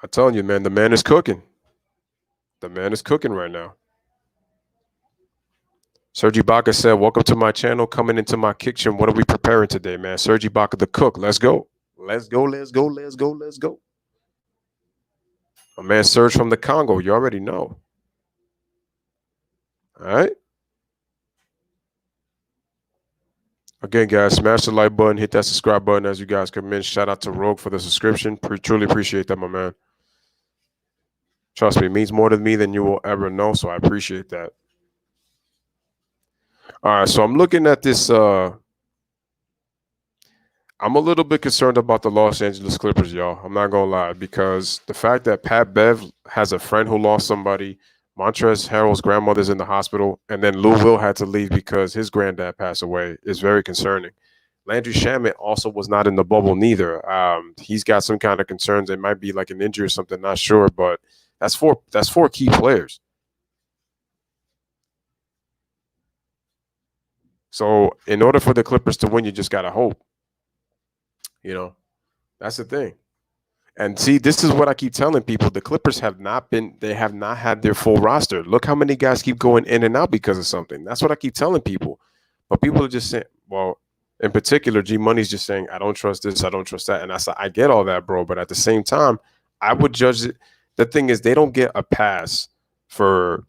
I'm telling you, man, the man is cooking. The man is cooking right now. Serge Ibaka said, welcome to my channel, coming into my kitchen. What are we preparing today, man? Serge Ibaka, the cook. Let's go. Let's go. A man Serge from the Congo. You already know. All right. Again, guys, smash the like button, hit that subscribe button as you guys come in. Shout out to Rogue for the subscription. Truly appreciate that, my man. Trust me, it means more to me than you will ever know, so I appreciate that. All right, so I'm looking at this. I'm a little bit concerned about the Los Angeles Clippers, y'all. I'm not going to lie, because the fact that Pat Bev has a friend who lost somebody, Montrezl Harrell's grandmother's in the hospital, and then Lou Will had to leave because his granddad passed away is very concerning. Landry Shamet also was not in the bubble neither. He's got some kind of concerns. It might be like an injury or something, not sure, but that's four key players. So in order for the Clippers to win, you just got to hope. You know, that's the thing. And see, this is what I keep telling people. The Clippers have not had their full roster. Look how many guys keep going in and out because of something. That's what I keep telling people. But people are just saying, well, in particular, G Money's just saying, I don't trust this, I don't trust that. And I get all that, bro. But at the same time, I would judge it. The thing is, they don't get a pass for,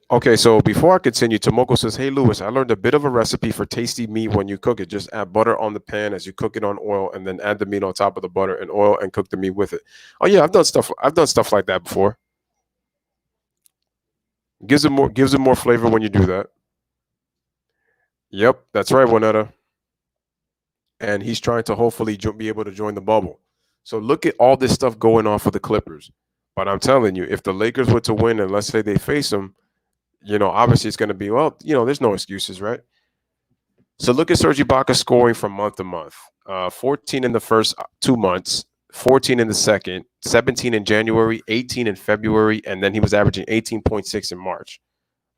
Okay, so before I continue, Tomoko says, hey, Lewis, I learned a bit of a recipe for tasty meat when you cook it. Just add butter on the pan as you cook it on oil, and then add the meat on top of the butter and oil and cook the meat with it. Oh, yeah, I've done stuff like that before. Gives it more flavor when you do that. Yep, that's right, Juanetta. And he's trying to hopefully be able to join the bubble. So look at all this stuff going on for the Clippers. But I'm telling you, if the Lakers were to win and let's say they face them, obviously it's going to be, well, there's no excuses, right? So look at Serge Ibaka scoring from month to month. 14 in the first 2 months, 14 in the second, 17 in January, 18 in February, and then he was averaging 18.6 in March.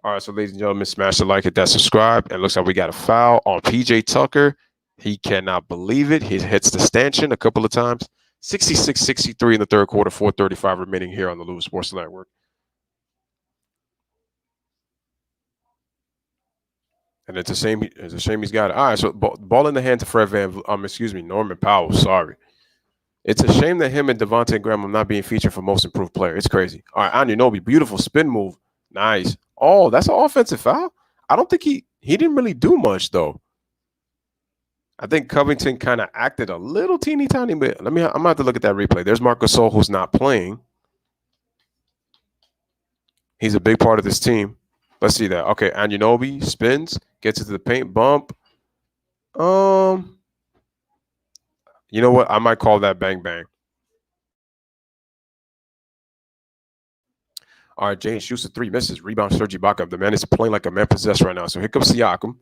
All right, so ladies and gentlemen, smash the like, hit that subscribe. And it looks like we got a foul on PJ Tucker. He cannot believe it. He hits the stanchion a couple of times. 66-63 in the third quarter, 4:35 remaining here on the Lewis Sports Network. And it's a shame he's got it. All right, so ball in the hand to Fred Norman Powell. Sorry. It's a shame that him and Devontae Graham are not being featured for most improved player. It's crazy. All right, Anunoby, beautiful spin move. Nice. Oh, that's an offensive foul? I don't think he didn't really do much, though. I think Covington kind of acted a little teeny tiny bit. I'm going to have to look at that replay. There's Marc Gasol, who's not playing. He's a big part of this team. Let's see that. Okay, Anunoby spins, gets into the paint, bump. You know what? I might call that bang bang. All right, James shoots a three, misses. Rebound, Serge Ibaka. The man is playing like a man possessed right now. So here comes Siakam.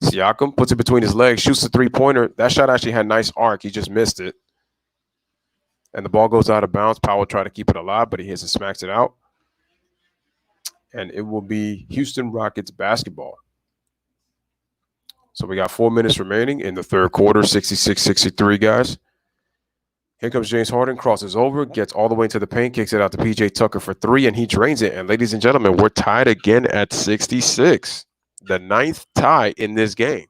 Siakam puts it between his legs, shoots the three-pointer. That shot actually had nice arc. He just missed it. And the ball goes out of bounds. Powell tried to keep it alive, but he hits and smacks it out. And it will be Houston Rockets basketball. So we got 4 minutes remaining in the third quarter, 66-63, guys. Here comes James Harden, crosses over, gets all the way into the paint, kicks it out to PJ Tucker for three, and he drains it. And ladies and gentlemen, we're tied again at 66. The 9th tie in this game.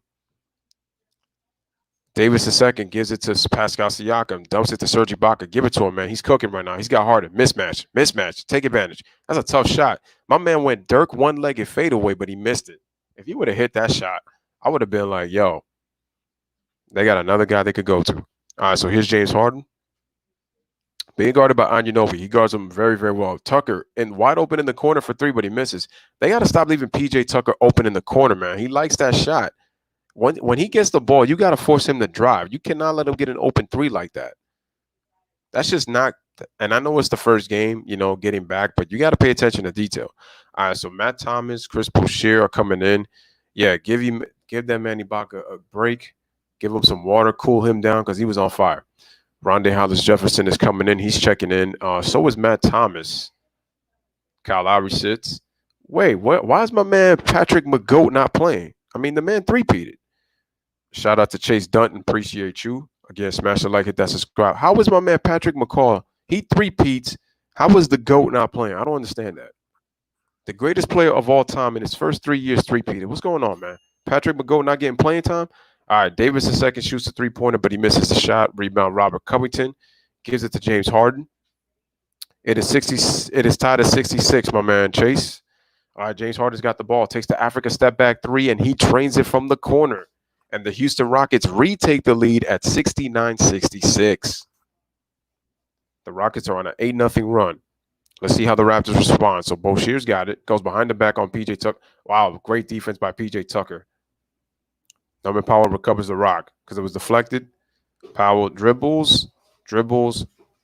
Davis II gives it to Pascal Siakam, dumps it to Serge Ibaka. Give it to him, man. He's cooking right now. He's got Harden. Mismatch. Take advantage. That's a tough shot. My man went Dirk one-legged fadeaway, but he missed it. If he would have hit that shot, I would have been like, yo, they got another guy they could go to. All right, so here's James Harden. Being guarded by Anunoby. He guards him very, very well. Tucker and wide open in the corner for three, but he misses. They got to stop leaving PJ Tucker open in the corner, man. He likes that shot. When he gets the ball, you got to force him to drive. You cannot let him get an open three like that. That's just not – and I know it's the first game, getting back, but you got to pay attention to detail. All right, so Matt Thomas, Chris Boucher are coming in. Yeah, give that man Ibaka a break. Give him some water, cool him down because he was on fire. Rondé Hollis-Jefferson is coming in. He's checking in. So is Matt Thomas. Kyle Lowry sits. Wait, why is my man Patrick McGoat not playing? I mean, the man three-peated. Shout out to Chase Dunton. Appreciate you. Again, smash the like, hit that subscribe. How was my man Patrick McCaw? He three-peats. How was the GOAT not playing? I don't understand that. The greatest player of all time in his first 3 years three-peated. What's going on, man? Patrick McGoat not getting playing time? All right, Davis II shoots a three-pointer, but he misses the shot. Rebound, Robert Covington gives it to James Harden. It is tied at 66, my man Chase. All right, James Harden's got the ball, takes the Africa step-back three, and he drains it from the corner. And the Houston Rockets retake the lead at 69-66. The Rockets are on an 8-0 run. Let's see how the Raptors respond. So Boucher's got it. Goes behind the back on P.J. Tucker. Wow, great defense by P.J. Tucker. Norman Powell recovers the rock because it was deflected. Powell dribbles,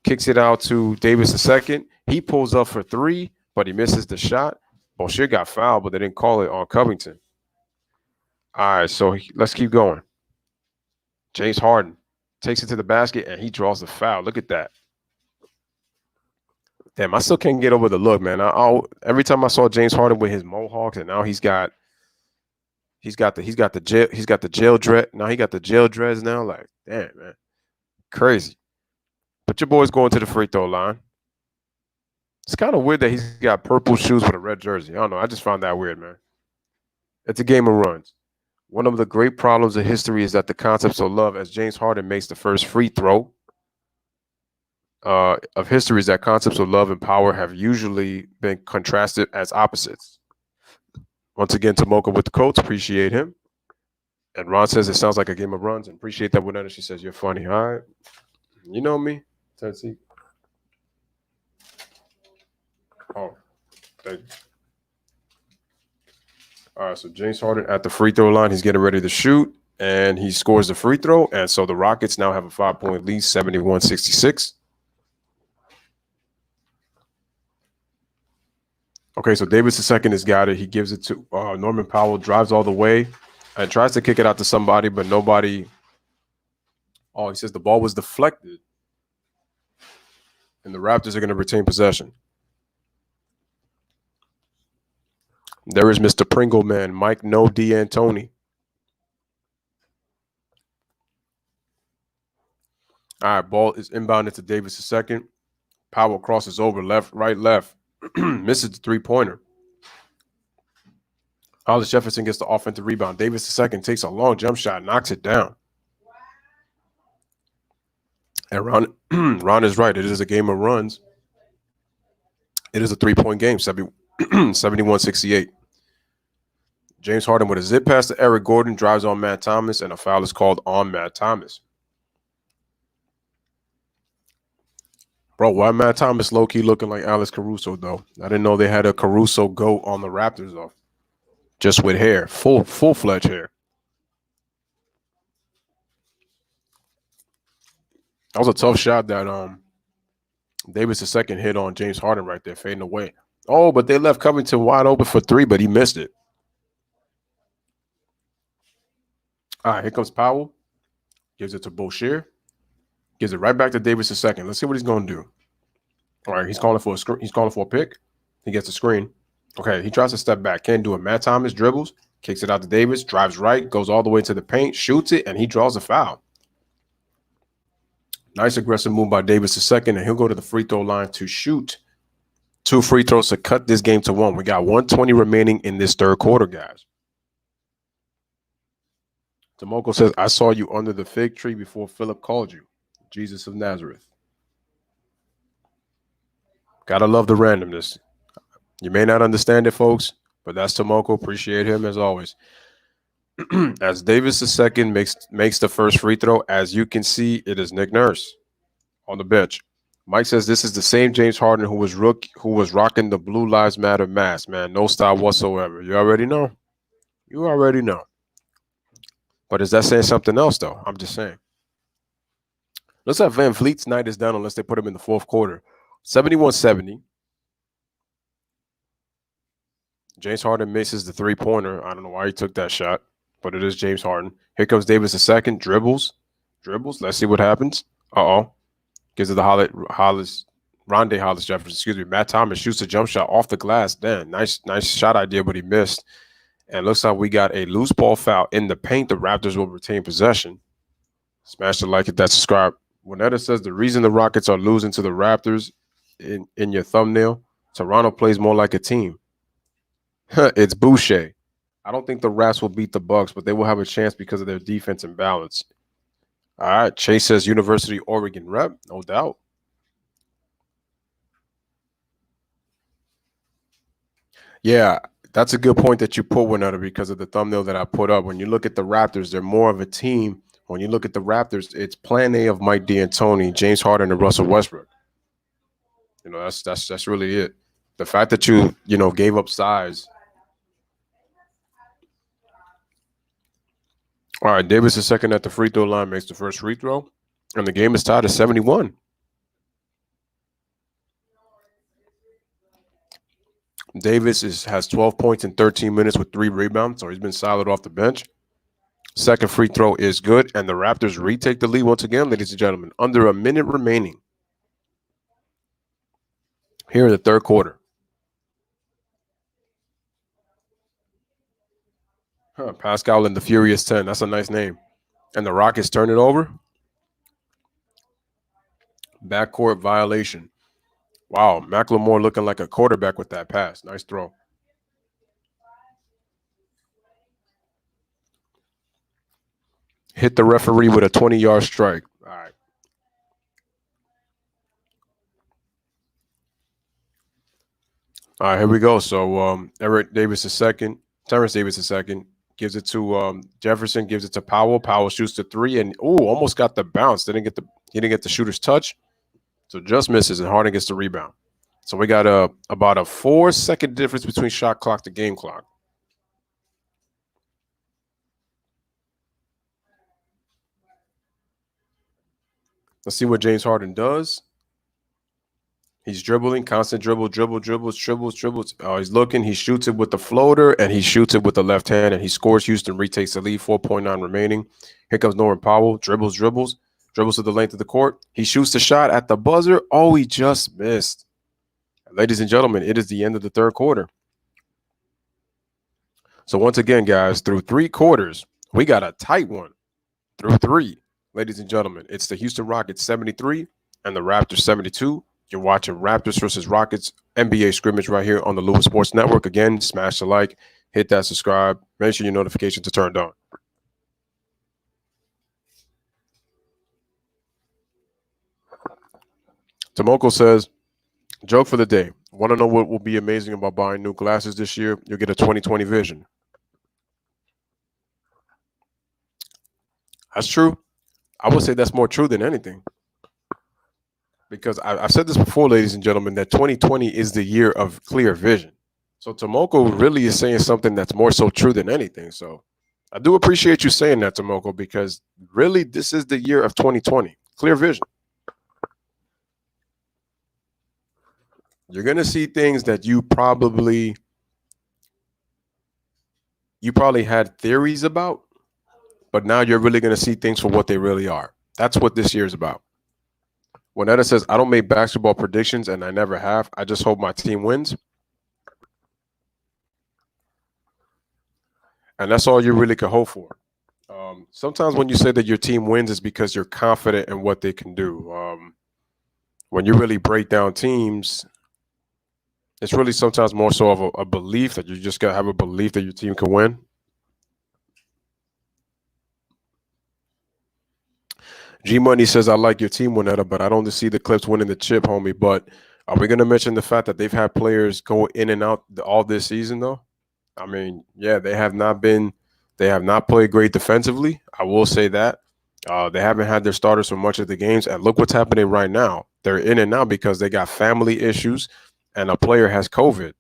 kicks it out to Davis II. He pulls up for three, but he misses the shot. Boucher got fouled, but they didn't call it on Covington. All right, so let's keep going. James Harden takes it to the basket, and he draws the foul. Look at that. Damn, I still can't get over the look, man. Every time I saw James Harden with his mohawks, and now he's got the jail dread. Now he got the jail dreads now. Like, Damn, man. Crazy. But your boy's going to the free throw line. It's kind of weird that he's got purple shoes with a red jersey. I don't know. I just found that weird, man. It's a game of runs. One of the great problems of history is that the concepts of love, as James Harden makes the first free throw of history, is that concepts of love and power have usually been contrasted as opposites. Once again, Tomoka with the quotes. Appreciate him. And Ron says it sounds like a game of runs. And appreciate that, Winetta. She says, you're funny. All right. You know me. Tennessee. Oh, thank you. All right, so James Harden at the free throw line. He's getting ready to shoot, and he scores the free throw. And so the Rockets now have a 5-point lead, 71-66. Okay, so Davis II has got it. He gives it to Norman Powell, drives all the way, and tries to kick it out to somebody, but nobody. Oh, he says the ball was deflected, and the Raptors are going to retain possession. There is Mr. Pringle Man, Mike No D'Antoni. All right, ball is inbounded to Davis II. Powell crosses over, left, right, left. Misses the three-pointer. Hollis Jefferson gets the offensive rebound. Davis II takes a long jump shot, knocks it down. And Ron is right. It is a game of runs. It is a three-point game, 71-68. James Harden with a zip pass to Eric Gordon, drives on Matt Thomas, and a foul is called on Matt Thomas. Bro, why Matt Thomas low-key looking like Alex Caruso, though? I didn't know they had a Caruso GOAT on the Raptors, though. Just with hair, full-fledged hair. That was a tough shot that Davis II hit on James Harden right there, fading away. Oh, but they left Covington wide open for three, but he missed it. All right, here comes Powell. Gives it to Boucher. Gives it right back to Davis II. Let's see what he's going to do. All right, he's calling for a screen. He's calling for a pick. He gets a screen. Okay, he tries to step back. Can't do it. Matt Thomas dribbles, kicks it out to Davis, drives right, goes all the way to the paint, shoots it, and he draws a foul. Nice aggressive move by Davis II, and he'll go to the free throw line to shoot 2 free throws to cut this game to 1. We got 1:20 remaining in this third quarter, guys. Tomoko says, I saw you under the fig tree before Philip called you. Jesus of Nazareth. Gotta love the randomness. You may not understand it, folks, but that's Tomoko. Appreciate him as always. As Davis II makes the first free throw, as you can see, it is Nick Nurse on the bench. Mike says this is the same James Harden who was rocking the Blue Lives Matter mask, man. No style whatsoever. You already know. You already know. But is that saying something else, though? I'm just saying. Looks like Van Vliet's night is done unless they put him in the fourth quarter. 71-70. James Harden misses the three-pointer. I don't know why he took that shot, but it is James Harden. Here comes Davis II. Dribbles. Let's see what happens. Uh-oh. Gives it to Rondae Hollis Jefferson. Excuse me. Matt Thomas shoots a jump shot off the glass. Damn, nice shot idea, but he missed. And looks like we got a loose ball foul in the paint. The Raptors will retain possession. Smash the like, hit that subscribe. Winetta says the reason the Rockets are losing to the Raptors in your thumbnail, Toronto plays more like a team. It's Boucher. I don't think the Raps will beat the Bucks, but they will have a chance because of their defense and balance. All right. Chase says University Oregon rep. No doubt. Yeah, that's a good point that you put, Winetta, because of the thumbnail that I put up. When you look at the Raptors, they're more of a team. When you look at the Raptors, it's plan A of Mike D'Antoni, James Harden, and Russell Westbrook. You know, that's really it. The fact that you gave up size. All right, Davis II at the free throw line makes the first free throw, and the game is tied at 71. Davis has 12 points in 13 minutes with 3 rebounds, so he's been solid off the bench. Second free throw is good, and the Raptors retake the lead once again, ladies and gentlemen. Under a minute remaining here in the third quarter. Pascal and the Furious 10. That's a nice name. And the Rockets turn it over. Backcourt violation. Wow, Macklemore looking like a quarterback with that pass. Nice throw. Hit the referee with a 20-yard strike. All right. All right, here we go. So Eric Davis is second. Terrence Davis is second. Gives it to Jefferson. Gives it to Powell. Powell shoots the three, and almost got the bounce. He didn't get the shooter's touch, so just misses, and Harden gets the rebound. So we got about a 4-second difference between shot clock to game clock. Let's see what James Harden does. He's dribbling, constant dribbles. Oh, he's looking. He shoots it with the floater, and he shoots it with the left hand, and he scores. Houston retakes the lead, 4.9 remaining. Here comes Norman Powell. Dribbles to the length of the court. He shoots the shot at the buzzer. Oh, he just missed. Ladies and gentlemen, it is the end of the third quarter. So once again, guys, through 3 quarters, we got a tight one. Through 3, ladies and gentlemen, it's the Houston Rockets 73 and the Raptors 72. You're watching Raptors versus Rockets NBA scrimmage right here on the Lewis Sports Network. Again, smash the like, hit that subscribe, make sure your notifications are turned on. Tomoko says, joke for the day. Want to know what will be amazing about buying new glasses this year? You'll get a 20/20 vision. That's true. I would say that's more true than anything. Because I've said this before, ladies and gentlemen, that 2020 is the year of clear vision. So Tomoko really is saying something that's more so true than anything. So I do appreciate you saying that, Tomoko, because really this is the year of 2020. Clear vision. You're going to see things that you probably had theories about, but now you're really going to see things for what they really are. That's what this year is about. When Etta says, I don't make basketball predictions, and I never have. I just hope my team wins. And that's all you really can hope for. Sometimes when you say that your team wins, is because you're confident in what they can do. When you really break down teams, it's really sometimes more so of a belief that you just got to have a belief that your team can win. G Money says, I like your team, Winetta, but I don't see the Clips winning the chip, homie. But are we going to mention the fact that they've had players go in and out all this season, though? I mean, yeah, they have not played great defensively. I will say that. They haven't had their starters for much of the games. And look what's happening right now. They're in and out because they got family issues and a player has COVID.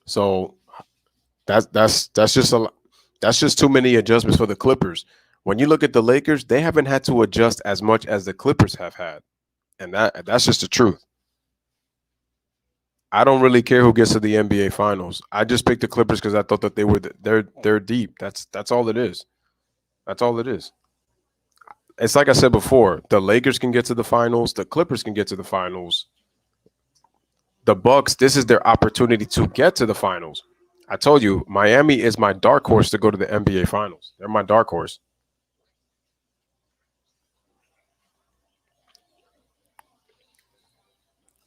So that's just too many adjustments for the Clippers. When you look at the Lakers, they haven't had to adjust as much as the Clippers have had. And that's just the truth. I don't really care who gets to the NBA Finals. I just picked the Clippers because I thought that they're deep. That's all it is. That's all it is. It's like I said before, the Lakers can get to the finals, the Clippers can get to the finals. The Bucks, this is their opportunity to get to the finals. I told you, Miami is my dark horse to go to the NBA Finals. They're my dark horse.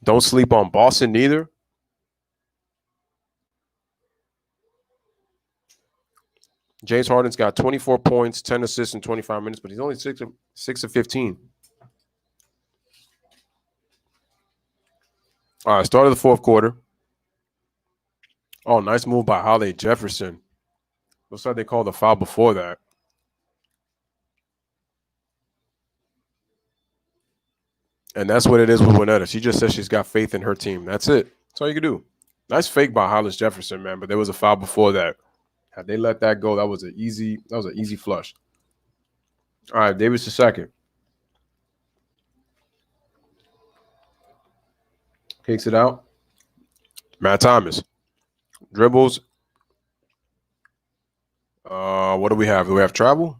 Don't sleep on Boston neither. James Harden's got 24 points, 10 assists in 25 minutes, but he's only 6 of 15. All right, start of the fourth quarter. Oh, nice move by Holly Jefferson. Looks like they called the foul before that. And that's what it is with Winetta. She just says she's got faith in her team. That's it. That's all you can do. Nice fake by Hollis Jefferson, man, but there was a foul before that. Had they let that go, that was an easy flush. All right, Davis the second. Kicks it out. Matt Thomas. Dribbles. What do we have? Do we have travel?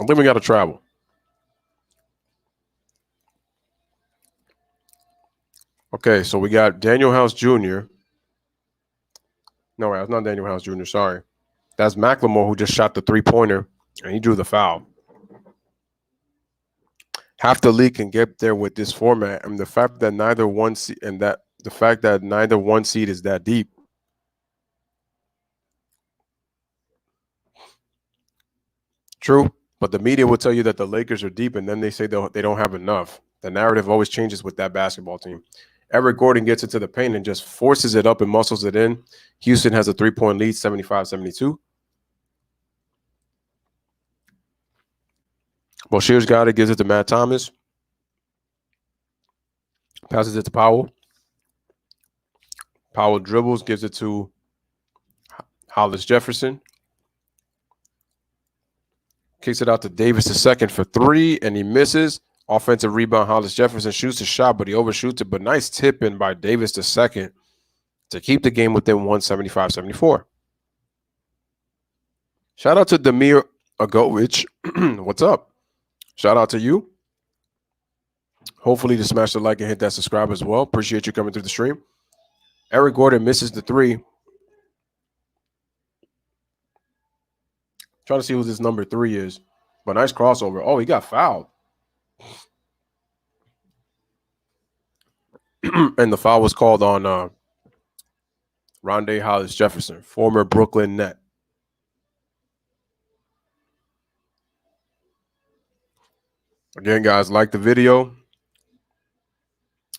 I think we got a travel. Okay, so we got Daniel House Jr. No, that's not Daniel House Jr., sorry. That's Macklemore who just shot the three-pointer, and he drew the foul. half the league can get there with this format, and the fact that neither one seed is that deep. True, but the media will tell you that the Lakers are deep, and then they say they don't have enough. The narrative always changes with that basketball team. Eric Gordon gets into the paint and just forces it up and muscles it in. Houston has a 3-point lead, 75-72. Bosheer's got it, gives it to Matt Thomas. Passes it to Powell. Powell dribbles, gives it to Hollis Jefferson. Kicks it out to Davis II for three, and he misses. Offensive rebound, Hollis Jefferson shoots a shot, but he overshoots it. But nice tip in by Davis II to keep the game within 175-74. Shout out to Demir Agovich. What's up? Shout out to you. Hopefully to smash the like and hit that subscribe as well. Appreciate you coming through the stream. Eric Gordon misses the three. Trying to see who this number 3 is. But nice crossover. Oh, he got fouled. And the foul was called on Rondé Hollis Jefferson, former Brooklyn Net. Again, guys, like the video.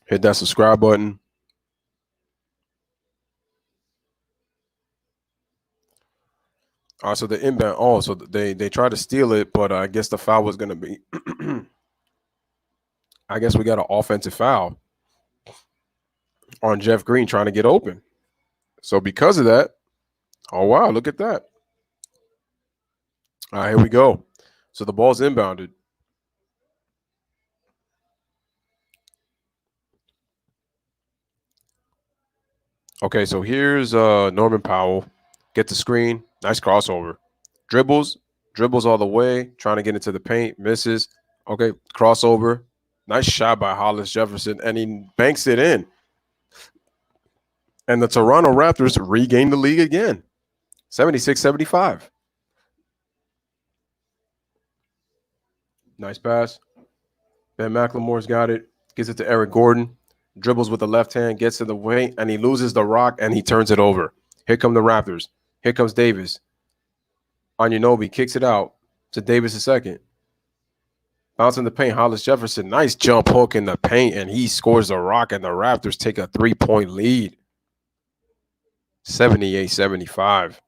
Hit that subscribe button. So the inbound. Oh, so they tried to steal it, but I guess the foul was going to be. I guess we got an offensive foul on Jeff Green trying to get open. So because of that, oh, wow, look at that. All right, here we go. So the ball's inbounded. Okay, so here's Norman Powell. Get the screen. Nice crossover. Dribbles all the way. Trying to get into the paint. Misses. Okay, crossover. Nice shot by Hollis Jefferson, and he banks it in. And the Toronto Raptors regain the lead again. 76-75. Nice pass. Ben McLemore's got it. Gives it to Eric Gordon. Dribbles with the left hand. Gets to the wing, and he loses the rock, and he turns it over. Here come the Raptors. Here comes Davis. Anunoby kicks it out to Davis II. Bounce in the paint. Hollis Jefferson. Nice jump hook in the paint, and he scores the rock, and the Raptors take a 3-point lead. 78-75.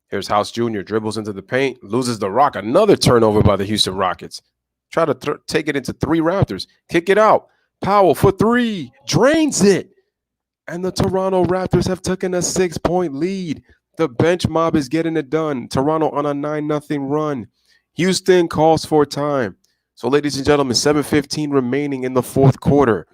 Here's House Jr. Dribbles into the paint. Loses the rock. Another turnover by the Houston Rockets. Try to take it into 3 Raptors. Kick it out. Powell for 3. Drains it. And the Toronto Raptors have taken a 6-point lead. The bench mob is getting it done. Toronto on a 9-0 run. Houston calls for time. So, ladies and gentlemen, 7:15 remaining in the fourth quarter.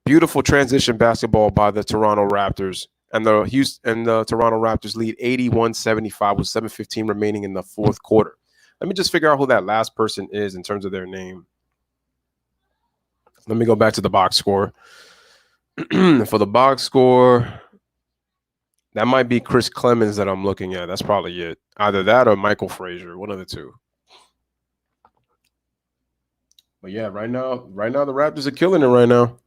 Beautiful transition basketball by the Toronto Raptors. And the Toronto Raptors lead 81-75 with 7:15 remaining in the fourth quarter. Let me just figure out who that last person is in terms of their name. Let me go back to the box score. For the box score, that might be Chris Clemens that I'm looking at. That's probably it. Either that or Michael Frazier, one of the two. But yeah, right now the Raptors are killing it right now.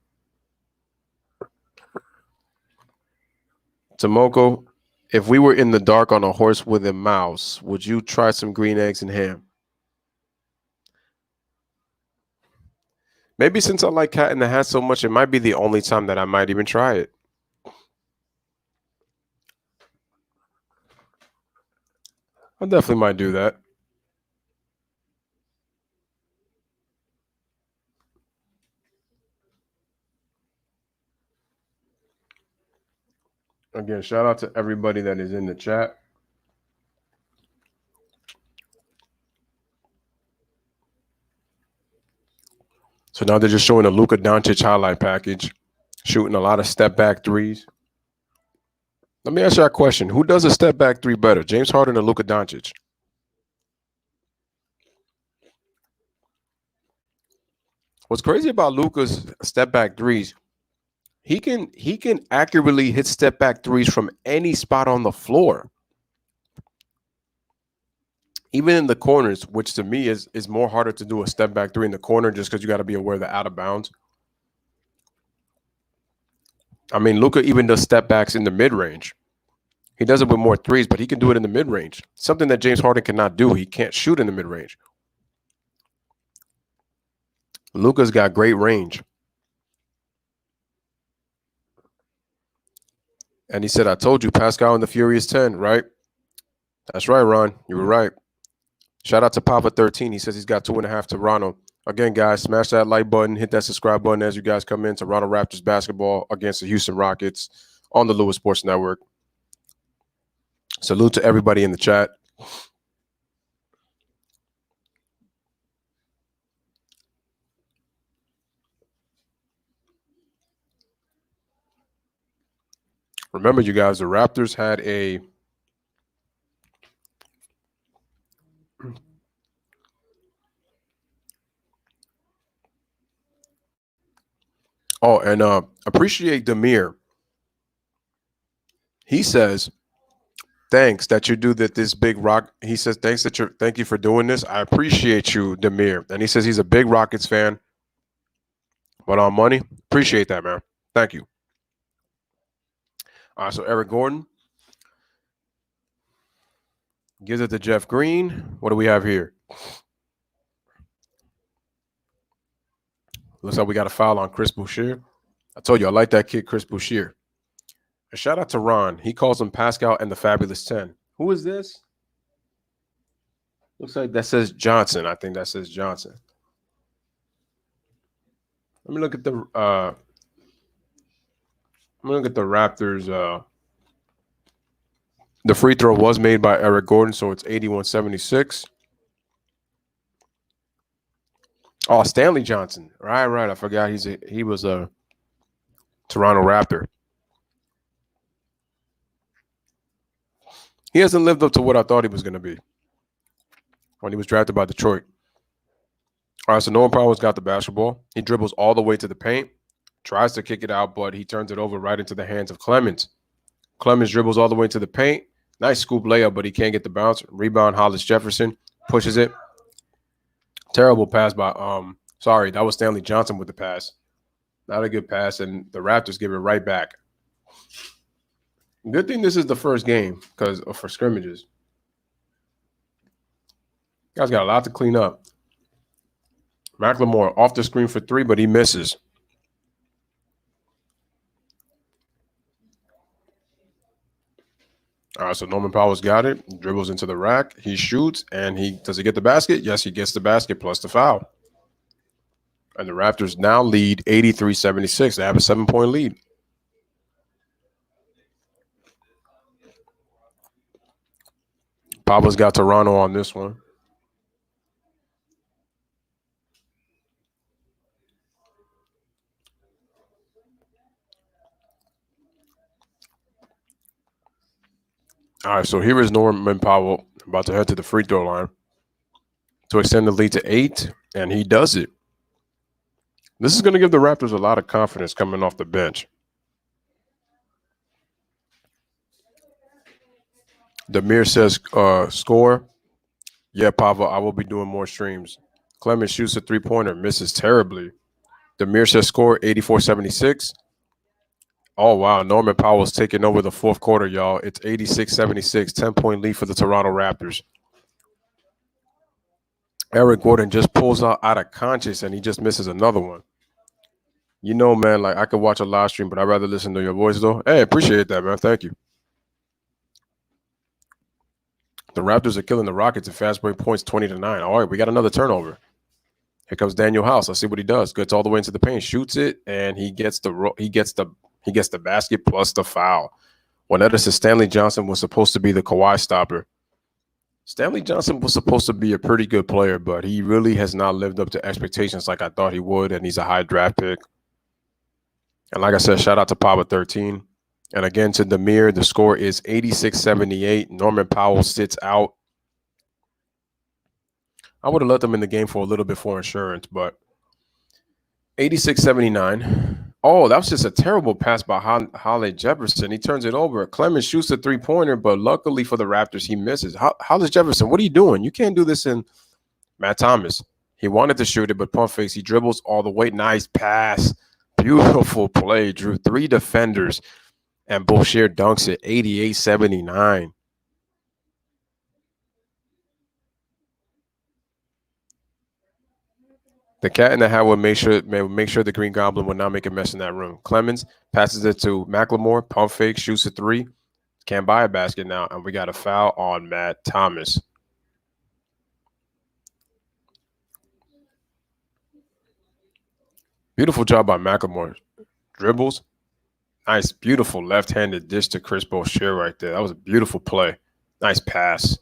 Tomoko, if we were in the dark on a horse with a mouse, would you try some green eggs and ham? Maybe since I like Cat in the Hat so much, it might be the only time that I might even try it. I definitely might do that. Again, shout out to everybody that is in the chat. So now they're just showing a Luka Doncic highlight package, shooting a lot of step-back threes. Let me ask you a question. Who does a step-back three better, James Harden or Luka Doncic? What's crazy about Luka's step-back threes, he can accurately hit step-back threes from any spot on the floor. even in the corners, which to me is more harder to do a step back three in the corner just because you got to be aware of the out of bounds. I mean, Luka even does step backs in the mid range. He does it with more threes, but he can do it in the mid range. Something that James Harden cannot do. He can't shoot in the mid range. Luka's got great range. And he said, I told you, Pascal and the Furious 10, right? That's right, Ron. You were right. Shout out to Papa13. He says he's got 2.5 Toronto. Again, guys, smash that like button, hit that subscribe button as you guys come in. Toronto Raptors basketball against the Houston Rockets on the Lewis Sports Network. Salute to everybody in the chat. Remember, you guys, the Raptors had a appreciate Demir. He says, thanks that you do that this big rock. He says, thank you for doing this. I appreciate you, Demir. And he says he's a big Rockets fan. But on money, appreciate that, man. Thank you. All right, so Eric Gordon gives it to Jeff Green. What do we have here? Looks like we got a foul on Chris Boucher. I told you, I like that kid, Chris Boucher. A shout out to Ron. He calls him Pascal and the Fabulous 10. Who is this? Looks like that says Johnson. I think that says Johnson. Let me look at the Raptors. The free throw was made by Eric Gordon, so it's 81-76. Oh, Stanley Johnson. Right. I forgot he was a Toronto Raptor. He hasn't lived up to what I thought he was going to be when he was drafted by Detroit. All right, so Norman Powell's got the basketball. He dribbles all the way to the paint, tries to kick it out, but he turns it over right into the hands of Clemens. Clemens dribbles all the way to the paint. Nice scoop layup, but he can't get the bounce. Rebound, Hollis Jefferson pushes it. Terrible pass by that was Stanley Johnson with the pass. Not a good pass, and the Raptors give it right back. Good thing this is the first game for scrimmages. Guys got a lot to clean up. McLemore off the screen for three, but he misses. All right, so Norman Powell's got it. Dribbles into the rack. He shoots, and does he get the basket? Yes, he gets the basket plus the foul. And the Raptors now lead 83-76. They have a 7-point lead. Papa's got Toronto on this one. All right, so here is Norman Powell about to head to the free throw line to extend the lead to 8, and he does it. This is going to give the Raptors a lot of confidence coming off the bench. Demir says, score. Yeah, Pava, I will be doing more streams. Clemens shoots a three-pointer, misses terribly. Demir says score 84-76. Oh, wow. Norman Powell's taking over the fourth quarter, y'all. It's 86-76, 10-point lead for the Toronto Raptors. Eric Gordon just pulls out of conscious, and he just misses another one. You know, man, like I could watch a live stream, but I'd rather listen to your voice, though. Hey, appreciate that, man. Thank you. The Raptors are killing the Rockets in fast break points 20-9. All right, we got another turnover. Here comes Daniel House. Let's see what he does. Gets all the way into the paint, shoots it, and he gets the basket plus the foul. When Edison Stanley Johnson was supposed to be the Kawhi stopper. Stanley Johnson was supposed to be a pretty good player, but he really has not lived up to expectations like I thought he would, and he's a high draft pick. And like I said, shout out to Papa 13. And again, to Demir, the score is 86-78. Norman Powell sits out. I would have let them in the game for a little bit for insurance, but 86-79. Oh, that was just a terrible pass by Holly Jefferson. He turns it over. Clemens shoots a three-pointer, but luckily for the Raptors, he misses. Hollis Jefferson, what are you doing? You can't do this in Matt Thomas. He wanted to shoot it, but pump fakes. He dribbles all the way. Nice pass. Beautiful play, Drew. 3 defenders, and Boucher dunks it 88-79. The cat in the hat would make sure the Green Goblin would not make a mess in that room. Clemens passes it to McLemore. Pump fake, shoots a 3. Can't buy a basket now, and we got a foul on Matt Thomas. Beautiful job by McLemore. Dribbles. Nice, beautiful left-handed dish to Chris Boucher right there. That was a beautiful play. Nice pass.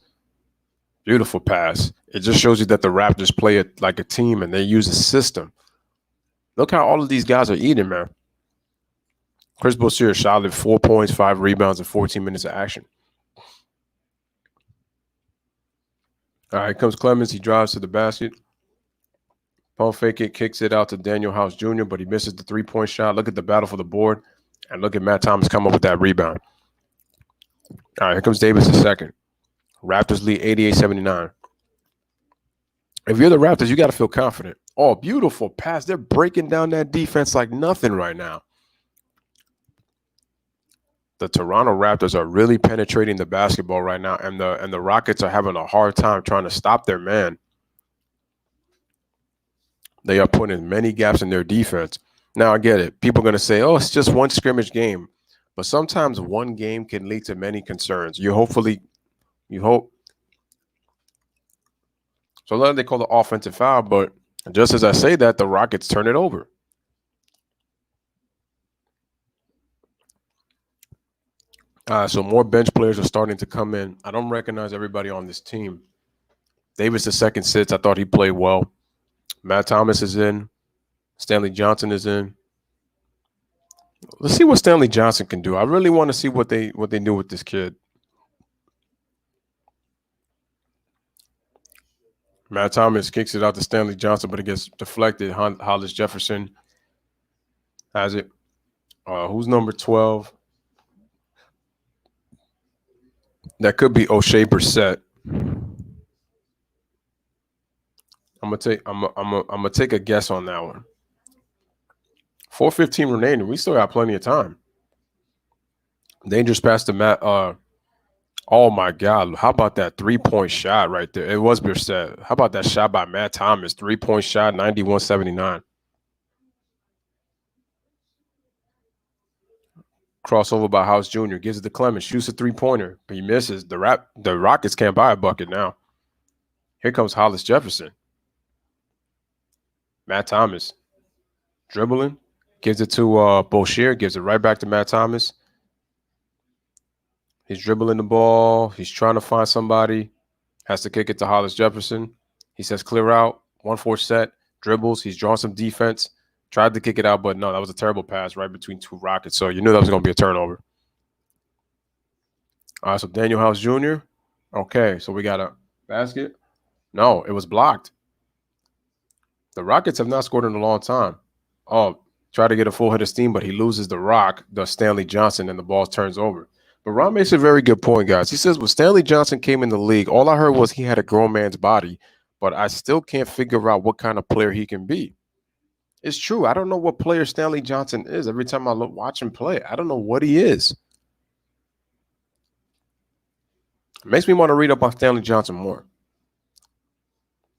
Beautiful pass. It just shows you that the Raptors play it like a team and they use a system. Look how all of these guys are eating, man. Chris Boucher shot at 4 points, 5 rebounds, and 14 minutes of action. All right, here comes Clemens. He drives to the basket. Pump fake it, kicks it out to Daniel House Jr., but he misses the 3-point shot. Look at the battle for the board. And look at Matt Thomas come up with that rebound. All right, here comes Davis the second. Raptors lead 88-79. If you're the Raptors, you got to feel confident. Oh, beautiful pass. They're breaking down that defense like nothing right now. The Toronto Raptors are really penetrating the basketball right now, and the Rockets are having a hard time trying to stop their man. They are putting many gaps in their defense. Now, I get it. People are going to say, oh, it's just one scrimmage game. But sometimes one game can lead to many concerns. You hope. So let they call the offensive foul, but just as I say that, the Rockets turn it over. So more bench players are starting to come in. I don't recognize everybody on this team. Davis the second sits. I thought he played well. Matt Thomas is in. Stanley Johnson is in. Let's see what Stanley Johnson can do. I really want to see what they do with this kid. Matt Thomas kicks it out to Stanley Johnson, but it gets deflected. Hollis Jefferson has it. Who's number 12? That could be O'Shea Brissett. I'm gonna take a guess on that one. 4:15 remaining. We still got plenty of time. Dangerous pass to Matt. Oh my God! How about that 3-point shot right there? It was Brissett. How about that shot by Matt Thomas? 3-point shot, 91-79. Crossover by House Jr. Gives it to Clemens. Shoots a 3-pointer, but he misses. The Rockets can't buy a bucket now. Here comes Hollis Jefferson. Matt Thomas dribbling. Gives it to Boucher. Gives it right back to Matt Thomas. He's dribbling the ball. He's trying to find somebody. Has to kick it to Hollis Jefferson. He says clear out. 1-4 set. Dribbles. He's drawn some defense. Tried to kick it out, but no, that was a terrible pass right between two Rockets. So you knew that was going to be a turnover. All right, so Daniel House Jr. Okay, so we got a basket. No, it was blocked. The Rockets have not scored in a long time. Oh, try to get a full head of steam, but he loses the rock, the Stanley Johnson, and the ball turns over. But Ron makes a very good point, guys. He says when Stanley Johnson came in the league, all I heard was he had a grown man's body, but I still can't figure out what kind of player he can be. It's true. I don't know what player Stanley Johnson is. Every time I watch him play, I don't know what he is. It makes me want to read up on Stanley Johnson more.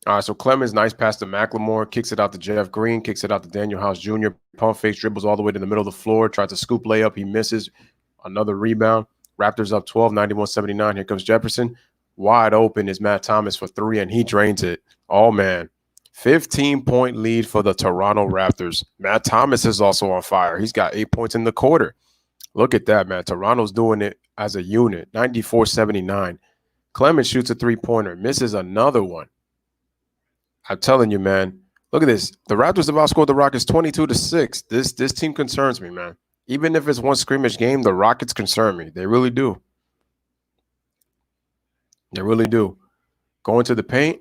All right, so Clemens, nice pass to McLemore, kicks it out to Jeff Green, kicks it out to Daniel House Jr. Pump fakes, dribbles all the way to the middle of the floor, tries to scoop layup. He misses. Another rebound. Raptors up 12, 91-79. Here comes Jefferson. Wide open is Matt Thomas for 3, and he drains it. Oh, man. 15-point lead for the Toronto Raptors. Matt Thomas is also on fire. He's got 8 points in the quarter. Look at that, man. Toronto's doing it as a unit. 94-79. Clemens shoots a 3-pointer. Misses another one. I'm telling you, man. Look at this. The Raptors have outscored the Rockets 22-6. This team concerns me, man. Even if it's one scrimmage game, the Rockets concern me. They really do. They really do. Going to the paint,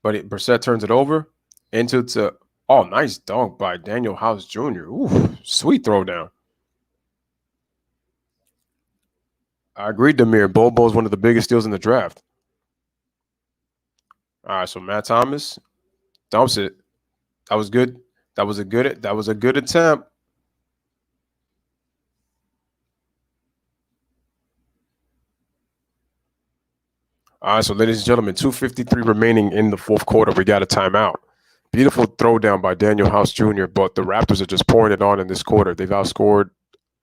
but Brissett turns it over into Oh, nice dunk by Daniel House Jr. Ooh, sweet throwdown. I agree, Demir. Bobo is one of the biggest steals in the draft. All right, so Matt Thomas dumps it. That was good. That was a good attempt. All right, so ladies and gentlemen, 2:53 remaining in the fourth quarter. We got a timeout. Beautiful throwdown by Daniel House Jr., but the Raptors are just pouring it on in this quarter. They've outscored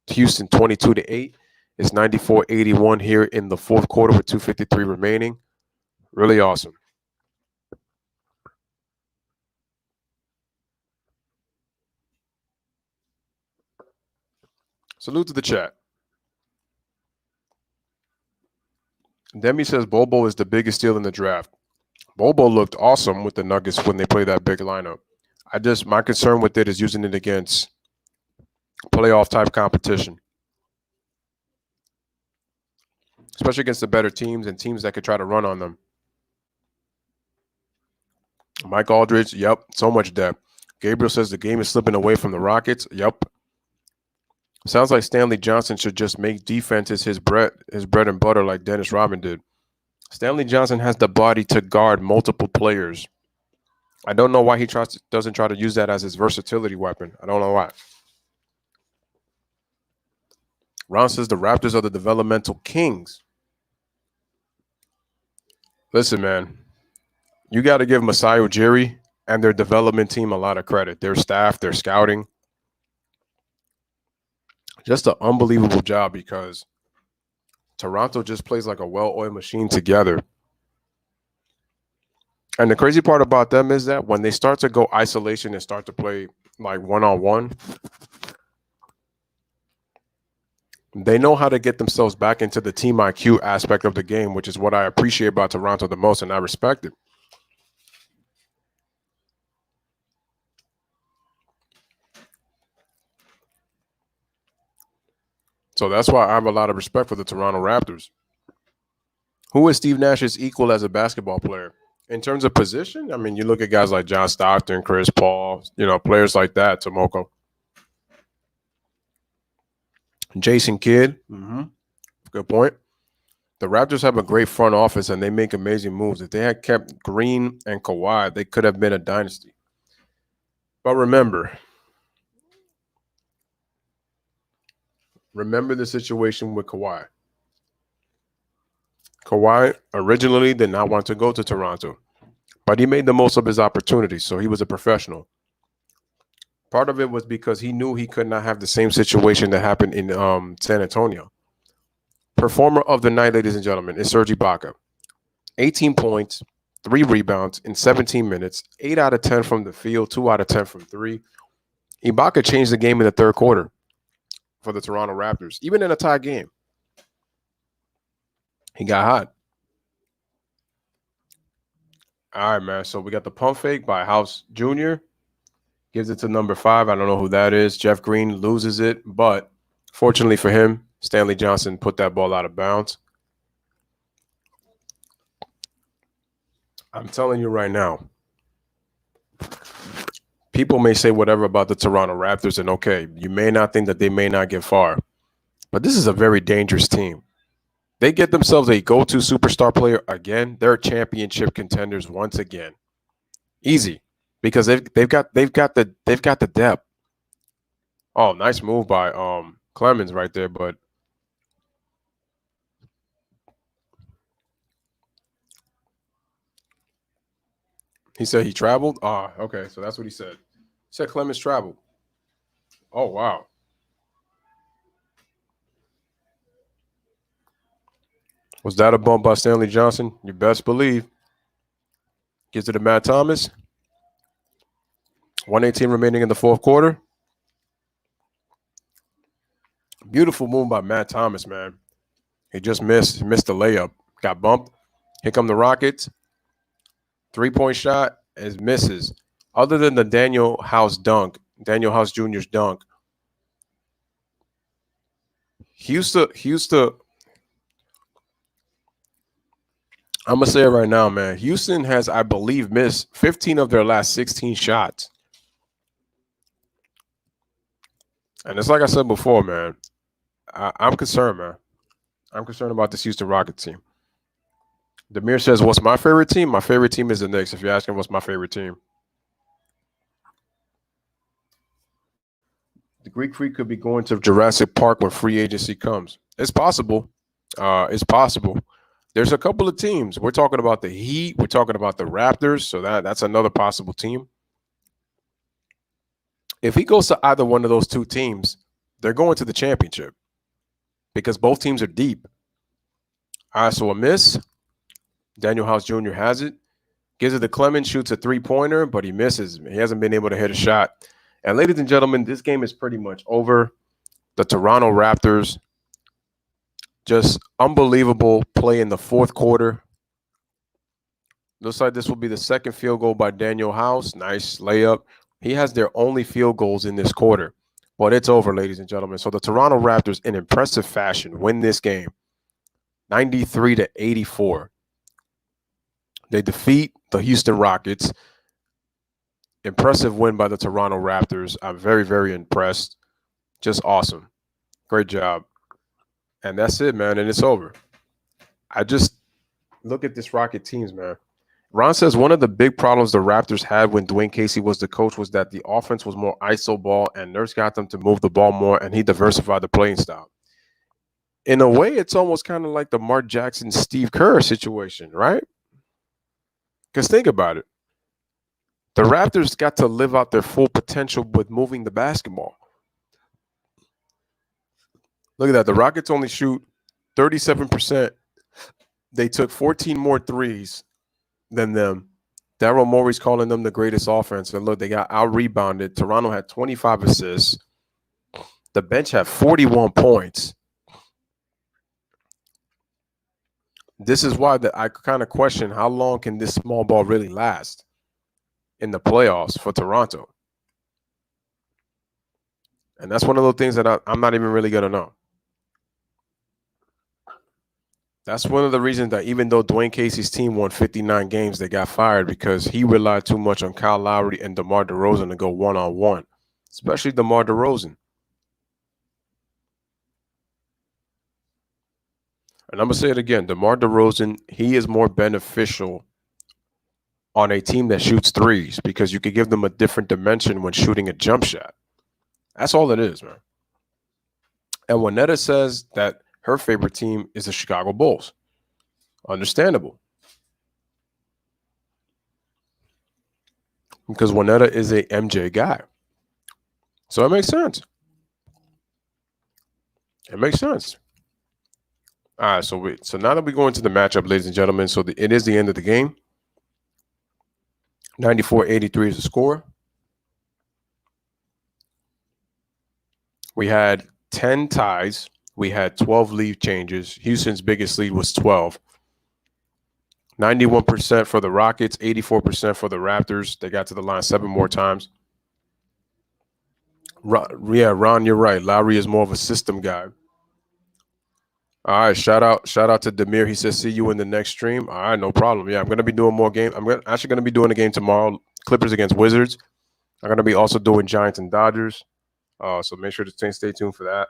Houston 22-8. It's 94-81 here in the fourth quarter with 2:53 remaining. Really awesome. Salute to the chat. Demi says Bobo is the biggest steal in the draft. Bobo looked awesome with the Nuggets when they play that big lineup. My concern with it is using it against playoff type competition, especially against the better teams and teams that could try to run on them. Mike Aldridge, yep, so much depth. Gabriel says the game is slipping away from the Rockets. Yep. Sounds like Stanley Johnson should just make defenses his bread and butter like Dennis Rodman did. Stanley Johnson has the body to guard multiple players. I don't know why he doesn't try to use that as his versatility weapon. I don't know why. Ron says the Raptors are the developmental kings. Listen, man, you got to give Masai Ujiri and their development team a lot of credit. Their staff, their scouting. Just an unbelievable job because Toronto just plays like a well-oiled machine together. And the crazy part about them is that when they start to go isolation and start to play like one-on-one, they know how to get themselves back into the team IQ aspect of the game, which is what I appreciate about Toronto the most, and I respect it. So that's why I have a lot of respect for the Toronto Raptors. Who is Steve Nash's equal as a basketball player? In terms of position, I mean, you look at guys like John Stockton, Chris Paul, players like that, Tomoko. Jason Kidd. Good point. The Raptors have a great front office and they make amazing moves. If they had kept Green and Kawhi, they could have been a dynasty. But remember the situation with Kawhi. Kawhi originally did not want to go to Toronto, but he made the most of his opportunities, so he was a professional. Part of it was because he knew he could not have the same situation that happened in San Antonio. Performer of the night, ladies and gentlemen, is Serge Ibaka. 18 points, 3 rebounds in 17 minutes, 8 out of 10 from the field, 2 out of 10 from 3. Ibaka changed the game in the third quarter for the Toronto Raptors, even in a tie game. He got hot. All right, man. So we got the pump fake by House Jr. Gives it to number 5. I don't know who that is. Jeff Green loses it, but fortunately for him, Stanley Johnson put that ball out of bounds. I'm telling you right now, people may say whatever about the Toronto Raptors, and okay, you may not think that they may not get far, but this is a very dangerous team. They get themselves a go-to superstar player again. They're championship contenders once again. Easy, because they've got the depth. Oh, nice move by Clemens right there, but he said he traveled. Okay, so that's what he said. He said Clemens traveled. Oh wow. Was that a bump by Stanley Johnson? You best believe. Gives it to Matt Thomas. 118 remaining in the fourth quarter. Beautiful move by Matt Thomas, man. He just missed the layup. Got bumped. Here come the Rockets. 3-point shot is misses. Other than the Daniel House Jr.'s dunk, Houston, I'm going to say it right now, man. Houston has, I believe, missed 15 of their last 16 shots. And it's like I said before, man. I'm concerned, man. I'm concerned about this Houston Rockets team. Demir says, "What's my favorite team? My favorite team is the Knicks." If you're asking, what's my favorite team? The Greek Freak could be going to Jurassic Park when free agency comes. It's possible. It's possible. There's a couple of teams. We're talking about the Heat. We're talking about the Raptors. So that's another possible team. If he goes to either one of those two teams, they're going to the championship because both teams are deep. All right, so a miss. Daniel House Jr. has it. Gives it to Clemens, shoots a three-pointer, but he misses. He hasn't been able to hit a shot. And ladies and gentlemen, this game is pretty much over. The Toronto Raptors, just unbelievable play in the fourth quarter. Looks like this will be the second field goal by Daniel House. Nice layup. He has their only field goals in this quarter. But it's over, ladies and gentlemen. So the Toronto Raptors, in impressive fashion, win this game 93-84. They defeat the Houston Rockets. Impressive win by the Toronto Raptors. I'm very, very impressed. Just awesome. Great job. And that's it, man. And it's over. I just look at this Rocket teams, man. Ron says one of the big problems the Raptors had when Dwayne Casey was the coach was that the offense was more iso ball and Nurse got them to move the ball more and he diversified the playing style. In a way, it's almost kind of like the Mark Jackson, Steve Kerr situation, right? Because think about it. The Raptors got to live out their full potential with moving the basketball. Look at that. The Rockets only shoot 37%. They took 14 more threes than them. Daryl Morey's calling them the greatest offense. And look, they got out-rebounded. Toronto had 25 assists. The bench had 41 points. This is why I kind of question how long can this small ball really last in the playoffs for Toronto. And that's one of those things that I'm not even really going to know. That's one of the reasons that even though Dwayne Casey's team won 59 games, they got fired because he relied too much on Kyle Lowry and DeMar DeRozan to go one-on-one, especially DeMar DeRozan. And I'm going to say it again. DeMar DeRozan, he is more beneficial on a team that shoots threes because you could give them a different dimension when shooting a jump shot. That's all it is, man. And Juanetta says that her favorite team is the Chicago Bulls. Understandable. Because Juanetta is a MJ guy. So it makes sense. It makes sense. All right, so now that we go into the matchup, ladies and gentlemen, so it is the end of the game. 94-83 is the score. We had 10 ties. We had 12 lead changes. Houston's biggest lead was 12. 91% for the Rockets, 84% for the Raptors. They got to the line 7 more times. Ron, you're right. Lowry is more of a system guy. All right, shout out to Demir. He says, see you in the next stream. All right, no problem. Yeah, I'm going to be doing more games. I'm actually going to be doing a game tomorrow, Clippers against Wizards. I'm going to be also doing Giants and Dodgers. So make sure to stay tuned for that.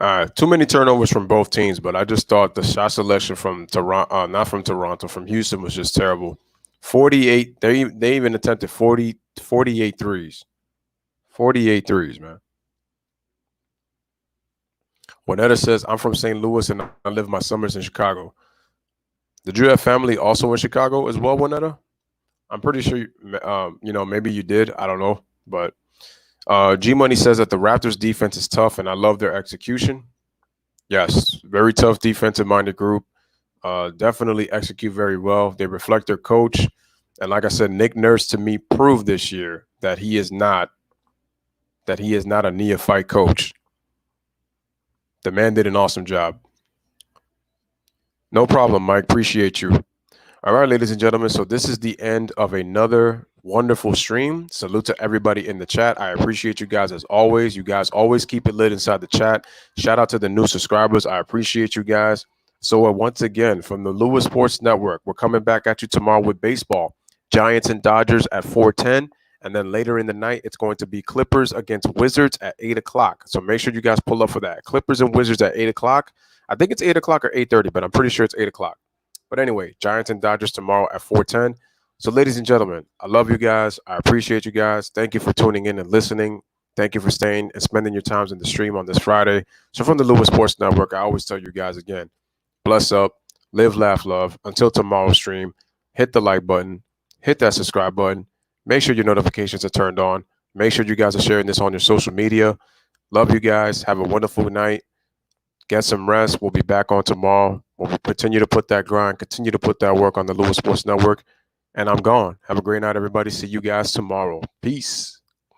All right, too many turnovers from both teams, but I just thought the shot selection from Toronto, not from Toronto, from Houston was just terrible. 48, they even attempted 48 threes. 48 threes, man. Juanetta says, I'm from St. Louis and I live my summers in Chicago. Did you have family also in Chicago as well, Juanetta? I'm pretty sure, maybe you did. I don't know, but G Money says that the Raptors defense is tough and I love their execution. Yes, very tough defensive-minded group. Definitely execute very well. They reflect their coach. And like I said, Nick Nurse to me proved this year that he is not a neophyte coach. The man did an awesome job. No problem, Mike. Appreciate you. All right, ladies and gentlemen. So this is the end of another wonderful stream. Salute to everybody in the chat. I appreciate you guys as always. You guys always keep it lit inside the chat. Shout out to the new subscribers. I appreciate you guys. So once again, from the Lewis Sports Network, we're coming back at you tomorrow with baseball. Giants and Dodgers at 4:10. And then later in the night, it's going to be Clippers against Wizards at 8 o'clock. So make sure you guys pull up for that. Clippers and Wizards at 8 o'clock. I think it's 8 o'clock or 8:30, but I'm pretty sure it's 8 o'clock. But anyway, Giants and Dodgers tomorrow at 4:10. So ladies and gentlemen, I love you guys. I appreciate you guys. Thank you for tuning in and listening. Thank you for staying and spending your times in the stream on this Friday. So from the Lewis Sports Network, I always tell you guys again, bless up, live, laugh, love. Until tomorrow's stream, hit the like button, hit that subscribe button. Make sure your notifications are turned on. Make sure you guys are sharing this on your social media. Love you guys. Have a wonderful night. Get some rest. We'll be back on tomorrow. We'll continue to put that grind, continue to put that work on the Lewis Sports Network. And I'm gone. Have a great night, everybody. See you guys tomorrow. Peace.